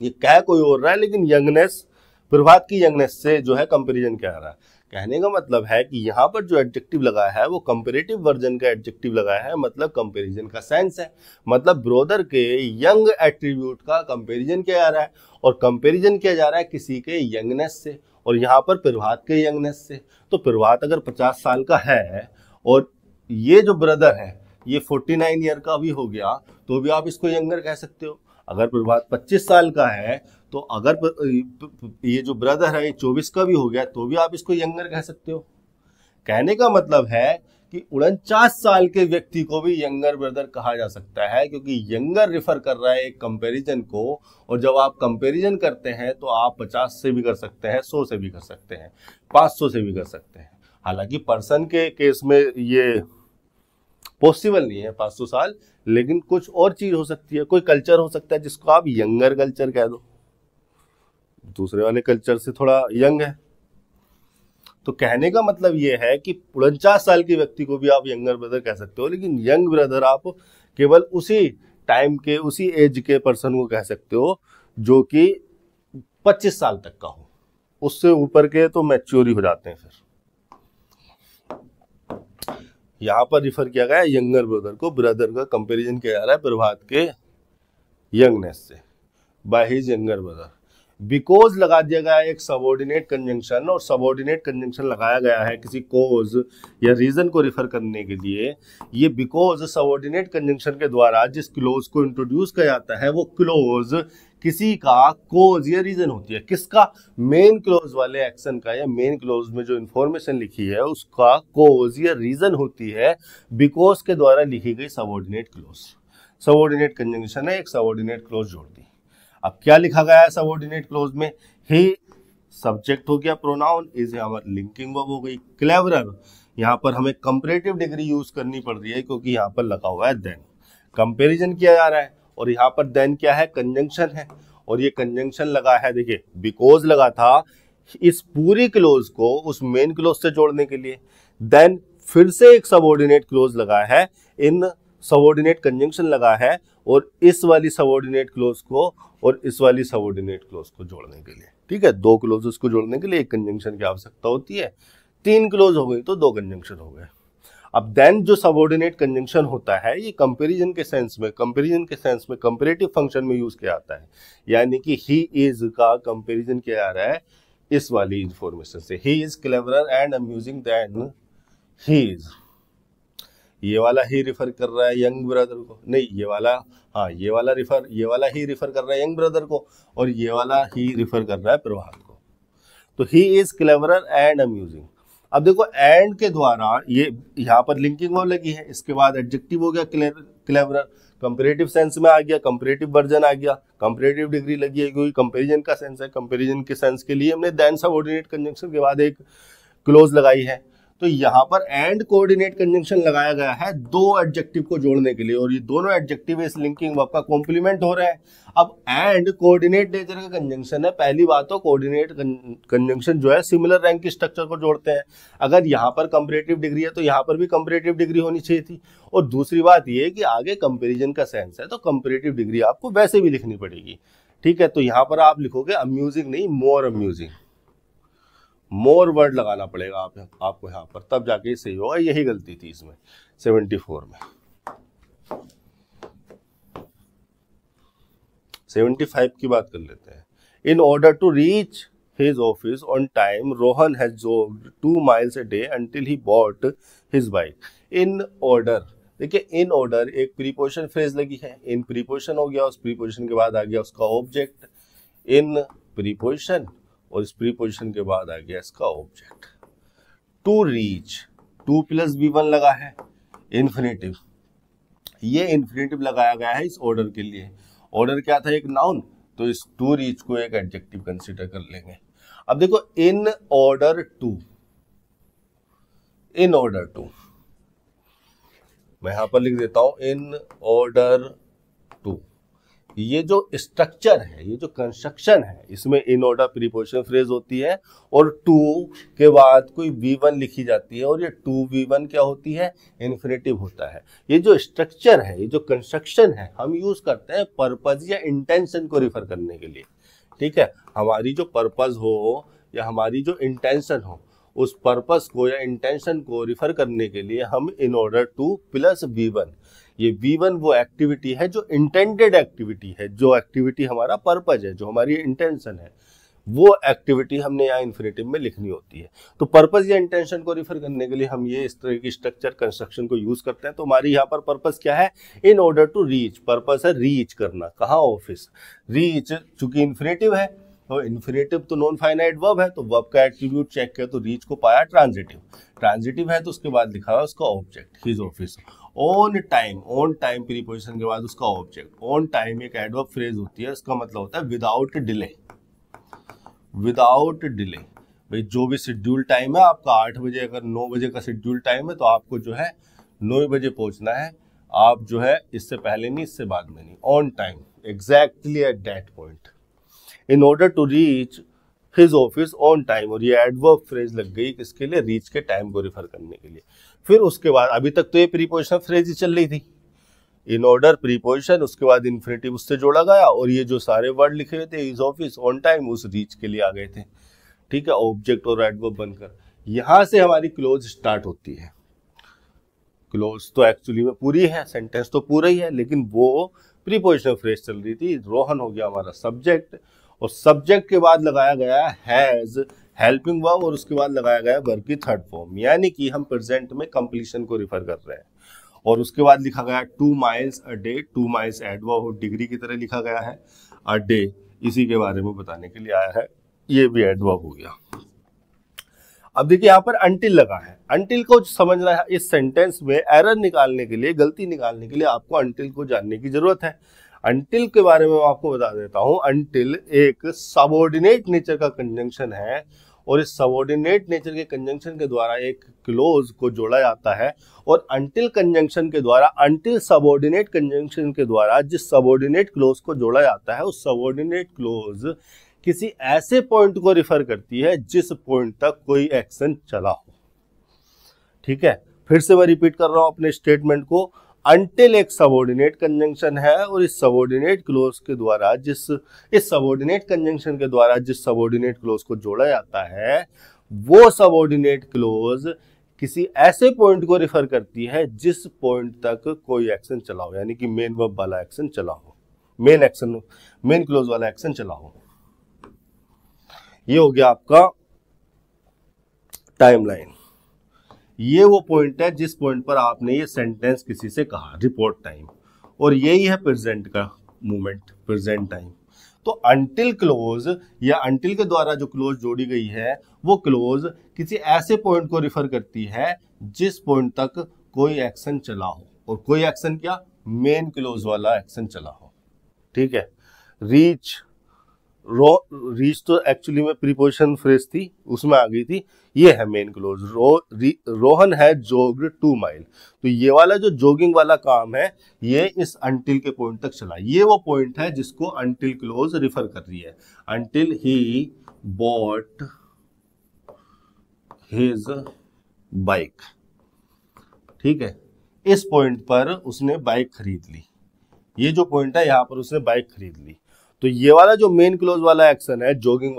ये कह कोई और रहा है, लेकिन यंगनेस, प्रभात की यंगनेस से जो है कंपैरिजन किया जा रहा है। कहने का मतलब है कि यहाँ पर जो एडजेक्टिव लगाया है वो कंपैरेटिव वर्जन का एडजेक्टिव लगाया है, मतलब कंपैरिजन का सेंस है। मतलब ब्रदर के यंग एट्रीब्यूट का कंपैरिजन किया जा रहा है, और कंपैरिजन किया जा रहा है किसी के यंगनेस से, और यहाँ पर प्रभात के यंगनेस से। तो प्रभात अगर 50 साल का है और ये जो ब्रदर है ये 49 ईयर का भी हो गया, तो भी आप इसको यंगर कह सकते हो। अगर प्रभात 25 साल का है, तो अगर ये जो ब्रदर है ये 24 का भी हो गया, तो भी आप इसको यंगर कह सकते हो। कहने का मतलब है कि 49 साल के व्यक्ति को भी यंगर ब्रदर कहा जा सकता है, क्योंकि यंगर रिफर कर रहा है एक कंपैरिजन को, और जब आप कंपैरिजन करते हैं तो आप 50 से भी कर सकते हैं, 100 से भी कर सकते हैं, 500 से भी कर सकते हैं। हालांकि पर्सन के केस में ये पॉसिबल नहीं है 500 साल, लेकिन कुछ और चीज हो सकती है, कोई कल्चर हो सकता है जिसको आप यंगर कल्चर कह दो, दूसरे वाले कल्चर से थोड़ा यंग है। तो कहने का मतलब ये है कि 49 साल के व्यक्ति को भी आप यंगर ब्रदर कह सकते हो, लेकिन यंग ब्रदर आप केवल उसी टाइम के, उसी एज के पर्सन को कह सकते हो जो कि 25 साल तक का हो। उससे ऊपर के तो मैच्योर ही हो जाते हैं फिर। यहाँ पर रिफर किया गया है यंगर ब्रदर को, ब्रदर का कंपैरिजन किया जा रहा है प्रभात के यंगनेस से, bye his younger brother. Because लगा दिया गया है एक सबऑर्डिनेट कंजंक्शन, और सबऑर्डिनेट कंजंक्शन लगाया गया है किसी कोज या रीजन को रिफर करने के लिए। ये बिकॉज सबऑर्डिनेट कंजंक्शन के द्वारा जिस क्लोज को इंट्रोड्यूस किया जाता है वो क्लोज किसी का कोज या रीजन होती है। किसका? मेन क्लोज वाले एक्शन का, या मेन क्लोज में जो इंफॉर्मेशन लिखी है उसका कोज या रीजन होती है बिकॉज के द्वारा लिखी गई सबऑर्डिनेट क्लोज। सबऑर्डिनेट कंजंक्शन है, एक सबऑर्डिनेट क्लोज जोड़ दी। अब क्या लिखा गया है सबऑर्डिनेट क्लोज में? ही सब्जेक्ट हो गया प्रोनाउन, इज हमारी लिंकिंग वर्ब हो गई। क्लेवरर, यहाँ पर हमें कंपैरेटिव डिग्री यूज करनी पड़ रही है क्योंकि यहाँ पर लगा हुआ है देन, कंपैरिजन किया जा रहा है, और यहाँ पर देन क्या है? कंजंक्शन है, और ये कंजंक्शन लगा है, देखिए बिकॉज लगा था इस पूरी क्लोज को उस मेन क्लोज से जोड़ने के लिए। देन फिर से एक सबऑर्डिनेट क्लोज लगा है, इन सबऑर्डिनेट कंजंक्शन लगा है, और इस वाली सबऑर्डिनेट क्लोज को और इस वाली सबऑर्डिनेट क्लोज को जोड़ने के लिए। ठीक है, दो क्लोजेस को जोड़ने के लिए एक कंजंक्शन की आवश्यकता होती है। तीन क्लोज हो गई तो दो कंजंक्शन हो गए। अब देन जो सबऑर्डिनेट कंजंक्शन होता है ये कंपैरिजन के सेंस में कंपैरेटिव फंक्शन में यूज किया जाता है, यानी कि ही इज का कंपैरिजन किया जा रहा है इस वाली इंफॉर्मेशन से। He is cleverer and amusing then he is. ये वाला ही रिफर कर रहा है यंग ब्रदर को, नहीं ये वाला, हाँ ये वाला ही रिफर कर रहा है यंग ब्रदर को, और ये वाला ही रिफर कर रहा है प्रभात को। तो ही इज क्लेवरर एंड अम्यूजिंग। अब देखो एंड के द्वारा ये यहाँ पर लिंकिंग वर्ब लगी है, इसके बाद एडजेक्टिव हो गया क्लेवरर, कंपैरेटिव सेंस में आ गया, कंपैरेटिव वर्जन आ गया, कंपैरेटिव डिग्री लगी है क्योंकि कंपैरिजन का सेंस है। कंपैरिजन के सेंस के लिए हमने देन सबऑर्डिनेट कंजंक्शन के बाद एक क्लोज लगाई है। तो यहाँ पर एंड कोऑर्डिनेट कंजंक्शन लगाया गया है दो एडजेक्टिव को जोड़ने के लिए, और ये दोनों एडजेक्टिव इस लिंकिंग वर्ब का कॉम्प्लीमेंट हो रहा है। अब एंड कोऑर्डिनेट नेचर का कंजंक्शन है। पहली बात तो कोऑर्डिनेट कंजंक्शन जो है सिमिलर रैंक की स्ट्रक्चर को जोड़ते हैं। अगर यहाँ पर कंपैरेटिव डिग्री है तो यहाँ पर भी कंपैरेटिव डिग्री होनी चाहिए थी। और दूसरी बात ये है कि आगे कंपैरिजन का सेंस है तो कंपैरेटिव डिग्री आपको वैसे भी लिखनी पड़ेगी। ठीक है, तो यहाँ पर आप लिखोगे अम्यूजिंग नहीं, मोर अम्यूजिंग, मोर वर्ड लगाना पड़ेगा आपको यहाँ पर, तब जाके सही होगा। यही गलती थी इसमें 74 में। 75 की बात कर लेते हैं। In order to reach his office on time Rohan has jogged 2 miles a day until he bought his bike। In order, देखिए इन ऑर्डर एक प्रीपोजिशन फ्रेज लगी है, इन प्रीपोजिशन हो गया, उस प्रीपोजिशन के बाद आ गया उसका ऑब्जेक्ट, इन प्रीपोजिशन, और इस प्रीपोजिशन के बाद आ गया इसका ऑब्जेक्ट। टू रीच, 2 + V1 लगा है, इन्फिनेटिव, ये इन्फिनेटिव लगाया गया है इस ऑर्डर के लिए। ऑर्डर क्या था? एक नाउन, तो इस टू रीच को एक एडजेक्टिव कंसीडर कर लेंगे। अब देखो in order to, in order to, मैं यहां पर लिख देता हूं इन ऑर्डर टू। ये जो स्ट्रक्चर है, ये जो कंस्ट्रक्शन है, इसमें इन ऑर्डर प्रीपोजिशन फ्रेज होती है और टू के बाद कोई V1 लिखी जाती है, और ये 2V1 क्या होती है? इन्फिनेटिव होता है। ये जो स्ट्रक्चर है, ये जो कंस्ट्रक्शन है, हम यूज करते हैं पर्पज या इंटेंशन को रिफर करने के लिए। ठीक है, हमारी जो पर्पज हो या हमारी जो इंटेंशन हो, उस पर्पस को या इंटेंशन को रिफर करने के लिए हम इन ऑर्डर टू + V1, ये V1 वो एक्टिविटी है जो इंटेंडेड एक्टिविटी है, जो एक्टिविटी हमारा पर्पज है, जो हमारी इंटेंशन है, वो एक्टिविटी हमने यहाँ इन्फिनेटिव में लिखनी होती है। तो पर्पज या इंटेंशन को रिफर करने के लिए हम ये इस तरह की स्ट्रक्चर कंस्ट्रक्शन को यूज करते हैं। तो हमारी यहाँ पर पर्पज क्या है? In order to reach, purpose है रीच करना, कहाँ? ऑफिस। रीच चूंकि इन्फिनेटिव है, तो इन्फिनेटिव तो नॉन फाइनाइट वर्ब है, तो वर्ब का एट्रीब्यूट चेक किया तो रीच को पाया ट्रांजिटिव, ट्रांजिटिव है तो उसके बाद लिखा है उसका object, his office. On time, on time preposition के बाद उसका ऑब्जेक्ट। ऑन टाइम एक एडवर्ब फ्रेज होती है, उसका मतलब होता है विदाउट डिले, विदाउट डिले। भाई जो भी शेड्यूल टाइम है आपका 8 बजे, अगर 9 बजे का शेड्यूल टाइम है तो आपको जो है 9 बजे पहुंचना है, आप जो है इससे पहले नहीं इससे बाद में नहीं, on time, exactly at that point. In order to reach his office on time, और ये एडवर्ब फ्रेज लग गई किसके लिए? रीच के टाइम को रिफर करने के लिए। फिर उसके बाद अभी तक तो ये प्रीपोजिशन फ्रेज ही चल रही थी, इन ऑर्डर प्रीपोजिशन, उसके बाद इन्फिनेटिव उससे जोड़ा गया, और ये जो सारे वर्ड लिखे हुए थे हिज ऑफिस ऑन टाइम उस रीच के लिए आ गए थे। ठीक है, ऑब्जेक्ट और एडवर्ब बनकर यहां से हमारी क्लोज स्टार्ट होती है। क्लोज तो एक्चुअली में पूरी है, सेंटेंस तो पूरा ही है, लेकिन वो प्रीपोजिशनल फ्रेज चल रही थी। रोहन हो गया हमारा सब्जेक्ट, और सब्जेक्ट के बाद लगाया गया हैज हेल्पिंग वर्ब, और उसके बाद लगाया गया वर्ब की थर्ड फॉर्म, यानी कि हम प्रेजेंट में कंप्लीशन को रिफर कर रहे हैं। और उसके बाद लिखा गया 2 miles a day, 2 miles adverb degree की तरह लिखा गया है, अ डे इसी के बारे में बताने के लिए आया है, ये भी एडवर्ब हो गया। अब देखिए यहाँ पर अंटिल लगा है, अंटिल को समझना है। इस सेंटेंस में एरर निकालने के लिए, गलती निकालने के लिए आपको अंटिल को जानने की जरूरत है। अंटिल के बारे में मैं आपको बता देता हूं। अंटिल एक सबऑर्डिनेट नेचर का कंजंक्शन है, और इस सबऑर्डिनेट नेचर के कंजंक्शन के द्वारा एक क्लोज को जोड़ा जाता है, और अंटिल कंजंक्शन के द्वारा, अंटिल सबऑर्डिनेट कंजंक्शन के द्वारा जिस सबऑर्डिनेट क्लोज को जोड़ा जाता है, उस सबऑर्डिनेट क्लोज किसी ऐसे पॉइंट को रिफर करती है जिस पॉइंट तक कोई एक्शन चला हो। ठीक है, फिर से मैं रिपीट कर रहा हूं अपने स्टेटमेंट को। अंटिल एक सबऑर्डिनेट कंजंक्शन है, और इस सबऑर्डिनेट क्लोज के द्वारा इस सबऑर्डिनेट कंजंक्शन के द्वारा जिस सबऑर्डिनेट क्लोज को जोड़ा जाता है, वो सबऑर्डिनेट क्लोज किसी ऐसे पॉइंट को रिफर करती है जिस पॉइंट तक कोई एक्शन चला हो, यानी कि मेन वर्ब वाला एक्शन चला हो, मेन क्लोज वाला एक्शन चला हो। ये हो गया आपका टाइमलाइन। ये वो पॉइंट है जिस पॉइंट पर आपने ये सेंटेंस किसी से कहा, रिपोर्ट टाइम, और यही है प्रेजेंट का मूवमेंट, प्रेजेंट टाइम। तो अंटिल क्लोज या अंटिल के द्वारा जो क्लोज जोड़ी गई है, वो क्लोज किसी ऐसे पॉइंट को रिफर करती है जिस पॉइंट तक कोई एक्शन चला हो, और कोई एक्शन क्या, मेन क्लोज वाला एक्शन चला हो। ठीक है, रीच तो एक्चुअली में प्रीपोजिशन फ्रेज थी, उसमें आ गई थी, ये है मेन क्लोज। रोहन है जोग्ड 2 माइल, तो ये वाला जो जोगिंग वाला काम है, ये इस अंटिल के पॉइंट तक चला। ये वो पॉइंट है जिसको अंटिल क्लोज रिफर कर रही है। Until he bought his bike, ठीक है, इस पॉइंट पर उसने बाइक खरीद ली। ये जो पॉइंट है, यहां पर उसने बाइक खरीद ली। तो ये वाला जो मेन क्लोज वाला एक्शन है, जोगिंग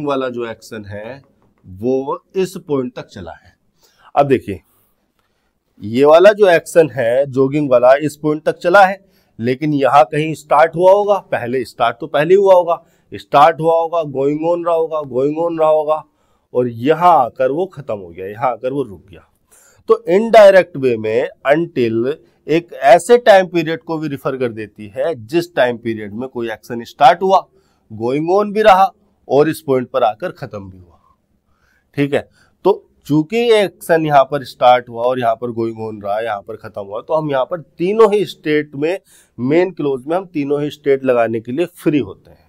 वाला जो एक्शन है, वो इस पॉइंट तक चला है। अब देखिए, ये वाला जो एक्शन है जोगिंग वाला, इस पॉइंट तक चला है, लेकिन यहां कहीं स्टार्ट हुआ होगा, पहले हुआ होगा, गोइंग ऑन रहा होगा, और यहां आकर वो खत्म हो गया, यहां आकर वो रुक गया। तो इनडायरेक्ट वे में अंटिल एक ऐसे टाइम पीरियड को भी रिफर कर देती है जिस टाइम पीरियड में कोई एक्शन स्टार्ट हुआ, गोइंग ऑन भी रहा, और इस पॉइंट पर आकर खत्म भी हुआ। ठीक है, तो चूंकि एक्शन यहाँ पर स्टार्ट हुआ और यहाँ पर गोइंग ऑन रहा, यहाँ पर खत्म हुआ, तो हम यहाँ पर तीनों ही स्टेट में, मेन क्लोज में हम तीनों ही स्टेट लगाने के लिए फ्री होते हैं।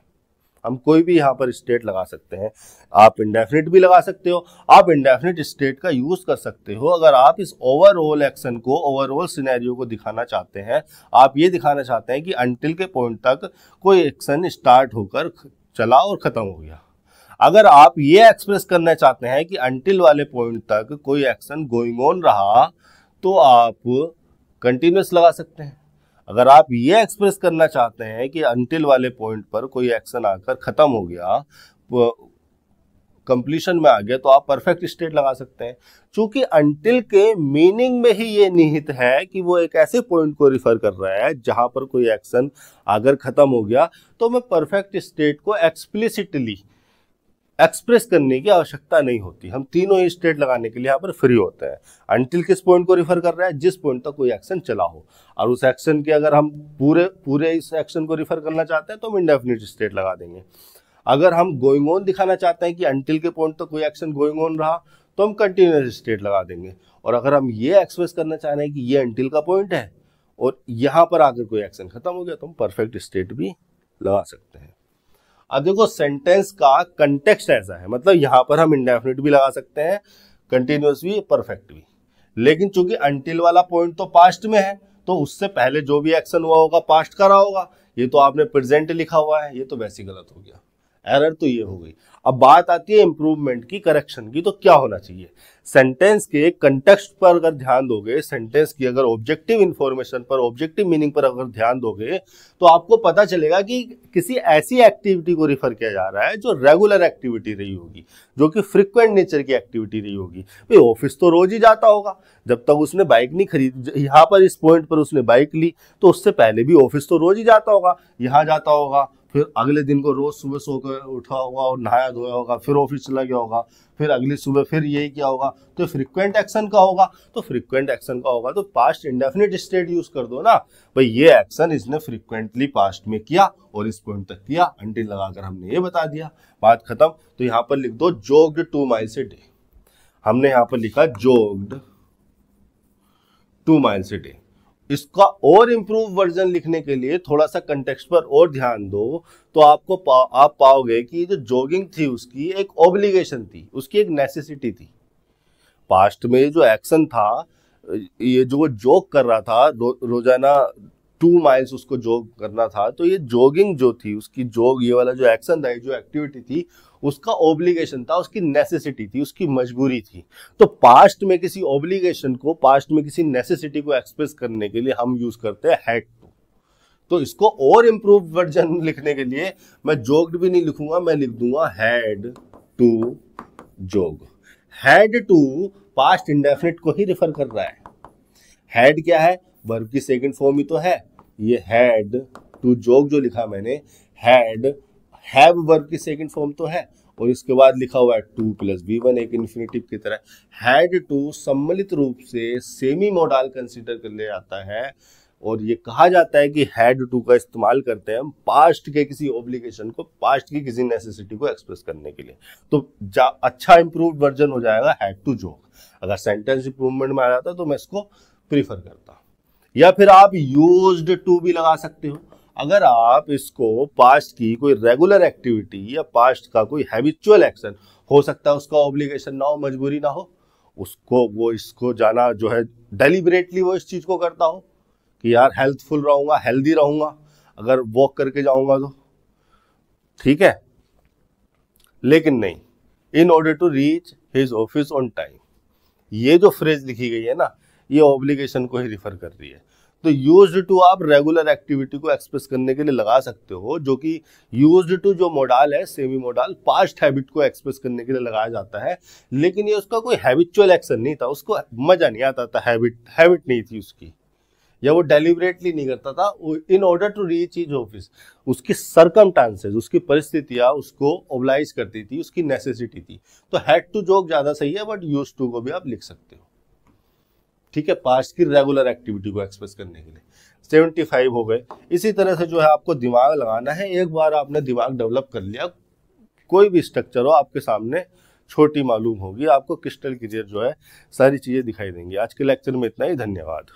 हम कोई भी यहाँ पर स्टेट लगा सकते हैं। आप इंडेफिनिट भी लगा सकते हो, आप इंडेफिनिट स्टेट का यूज कर सकते हो अगर आप इस ओवरऑल एक्शन को, ओवरऑल सिनेरियो को दिखाना चाहते हैं। आप ये दिखाना चाहते हैं कि अंटिल के पॉइंट तक कोई एक्शन स्टार्ट होकर चला और खत्म हो गया। अगर आप ये एक्सप्रेस करना चाहते हैं कि अंटिल वाले पॉइंट तक कोई एक्शन गोइंग ऑन रहा, तो आप कंटिन्यूअस लगा सकते हैं। अगर आप ये एक्सप्रेस करना चाहते हैं कि अंटिल वाले पॉइंट पर कोई एक्शन आकर खत्म हो गया, कंप्लीशन में आ गया, तो आप परफेक्ट स्टेट लगा सकते हैं। क्योंकि अंटिल के मीनिंग में ही ये निहित है कि वो एक ऐसे पॉइंट को रिफर कर रहा है जहां पर कोई एक्शन अगर खत्म हो गया तो मैं परफेक्ट स्टेट को एक्सप्लिसिटली एक्सप्रेस करने की आवश्यकता नहीं होती। हम तीनों ही स्टेट लगाने के लिए यहाँ पर फ्री होते हैं। अंटिल किस पॉइंट को रिफर कर रहा है, जिस पॉइंट तक कोई एक्शन चला हो, और उस एक्शन के अगर हम पूरे इस एक्शन को रिफर करना चाहते हैं तो हम इंडेफिनिट स्टेट लगा देंगे। अगर हम गोइंग ऑन दिखाना चाहते हैं कि अंटिल के पॉइंट तक कोई एक्शन गोइंग ऑन रहा, तो हम कंटिन्यूअस स्टेट लगा देंगे। और अगर हम ये एक्सप्रेस करना चाह रहे हैं कि ये अंटिल का पॉइंट है और यहाँ पर आकर कोई एक्शन खत्म हो गया, तो हम परफेक्ट स्टेट भी लगा सकते हैं। अब देखो, सेंटेंस का कंटेक्स्ट ऐसा है, मतलब यहाँ पर हम इंडेफिनिट भी लगा सकते हैं, कंटिन्यूअस भी, परफेक्ट भी। लेकिन चूंकि अंटिल वाला पॉइंट तो पास्ट में है, तो उससे पहले जो भी एक्शन हुआ होगा पास्ट का रहा होगा। ये तो आपने प्रेजेंट लिखा हुआ है, ये तो वैसे गलत हो गया। एरर तो ये हो गई। अब बात आती है इंप्रूवमेंट की, करेक्शन की, तो क्या होना चाहिए? सेंटेंस के कंटेक्स्ट पर अगर ध्यान दोगे, सेंटेंस की अगर ऑब्जेक्टिव इंफॉर्मेशन पर, ऑब्जेक्टिव मीनिंग पर अगर ध्यान दोगे, तो आपको पता चलेगा कि किसी ऐसी एक्टिविटी को रिफर किया जा रहा है जो रेगुलर एक्टिविटी रही होगी, जो कि फ्रिक्वेंट नेचर की एक्टिविटी रही होगी। भाई ऑफिस तो रोज ही जाता होगा, जब तक उसने बाइक नहीं खरीदी, यहाँ पर इस पॉइंट पर उसने बाइक ली, तो उससे पहले भी ऑफिस तो रोज ही जाता होगा, यहाँ जाता होगा, फिर अगले दिन को रोज सुबह सोकर उठा होगा और नहाया धोया होगा, फिर ऑफिस चला गया होगा, फिर अगली सुबह फिर यही किया होगा, तो फ्रीक्वेंट एक्शन का होगा। तो फ्रीक्वेंट एक्शन का होगा तो पास्ट इंडेफिनिट स्टेट यूज कर दो ना, भाई ये एक्शन इसने फ्रीक्वेंटली पास्ट में किया और इस पॉइंट तक किया, अंटिल लगाकर हमने ये बता दिया, बात खत्म। तो यहाँ पर लिख दो जोग्ड 2 miles a day। हमने यहाँ पर लिखा जोग्ड 2 miles a day। इसका और इम्प्रूव वर्जन लिखने के लिए थोड़ा सा कंटेक्स्ट पर और ध्यान दो, तो आप पाओगे कि जो जॉगिंग थी उसकी एक ऑब्लिगेशन थी, उसकी एक नेसेसिटी थी। पास्ट में जो एक्शन था, ये जो वो जॉग कर रहा था रोजाना 2 miles उसको जॉग करना था, तो ये जॉगिंग जो थी उसकी, जॉग ये वाला जो एक्शन था, जो एक्टिविटी थी, उसका ऑब्लिगेशन था, उसकी नेसेसिटी थी, उसकी मजबूरी थी। तो पास्ट में किसी ऑब्लिगेशन को, पास्ट में किसी नेसेसिटी को एक्सप्रेस करने के लिए हम यूज करते हैं हैड टू। तो इसको और इम्प्रूव वर्जन लिखने के लिए मैं जोग्ड भी नहीं लिखूंगा, मैं लिख दूंगा हैड टू जोग। हैड टू पास्ट इंडेफिनिट को ही रिफर कर रहा है। हैड क्या है? वर्ब की सेकंड फॉर्म ही तो है। ये हैड टू जोग जो लिखा मैंने, हैड हैव वर्ब की सेकंड फॉर्म तो है, और इसके बाद लिखा हुआ है टू प्लस V1, एक इन्फिनेटिव की तरह। हैड टू सम्मिलित रूप से सेमी मोडाल कंसीडर कर लिया जाता है, और ये कहा जाता है कि हैड टू का इस्तेमाल करते हैं हम पास्ट के किसी ऑब्लिगेशन को, पास्ट की किसी नेसेसिटी को एक्सप्रेस करने के लिए। तो अच्छा इंप्रूव्ड वर्जन हो जाएगा हैड टू जोग। अगर सेंटेंस इंप्रूवमेंट में आ जाता तो मैं इसको प्रीफर करता। या फिर आप यूज्ड टू भी लगा सकते हो। अगर आप इसको पास्ट की कोई रेगुलर एक्टिविटी या पास्ट का कोई हैबिचुअल एक्शन, हो सकता है उसका ऑब्लिगेशन ना हो, मजबूरी ना हो, उसको वो इसको जाना जो है डेलिबरेटली वो इस चीज को करता हो कि यार हेल्थफुल रहूंगा, हेल्दी रहूंगा अगर वॉक करके जाऊंगा तो, ठीक है, लेकिन नहीं, in order to reach his office on time, ये जो फ्रेज लिखी गई है ना, ये ऑब्लिगेशन को ही रिफर कर रही है। तो यूज्ड टू आप रेगुलर एक्टिविटी को एक्सप्रेस करने के लिए लगा सकते हो, जो कि यूज्ड टू जो मोडाल है, सेमी मोडाल, पास्ट हैबिट को एक्सप्रेस करने के लिए लगाया जाता है, लेकिन ये उसका कोई हैबिचुअल एक्शन नहीं था, उसको मजा नहीं आता था, हैबिट नहीं थी उसकी, या वो डेलिबरेटली नहीं करता था। In order to reach his office, उसकी सर्कमस्टांसेस, उसकी परिस्थितियां उसको ओब्लाइज करती थी, उसकी नेसेसिटी थी। तो हैड टू जोक ज्यादा सही है, बट यूज्ड टू को भी आप लिख सकते हो, ठीक है, पास्ट की रेगुलर एक्टिविटी को एक्सप्रेस करने के लिए। 75 हो गए। इसी तरह से जो है आपको दिमाग लगाना है। एक बार आपने दिमाग डेवलप कर लिया, कोई भी स्ट्रक्चर हो आपके सामने छोटी मालूम होगी, आपको क्रिस्टल क्लियर जो है सारी चीजें दिखाई देंगी। आज के लेक्चर में इतना ही, धन्यवाद।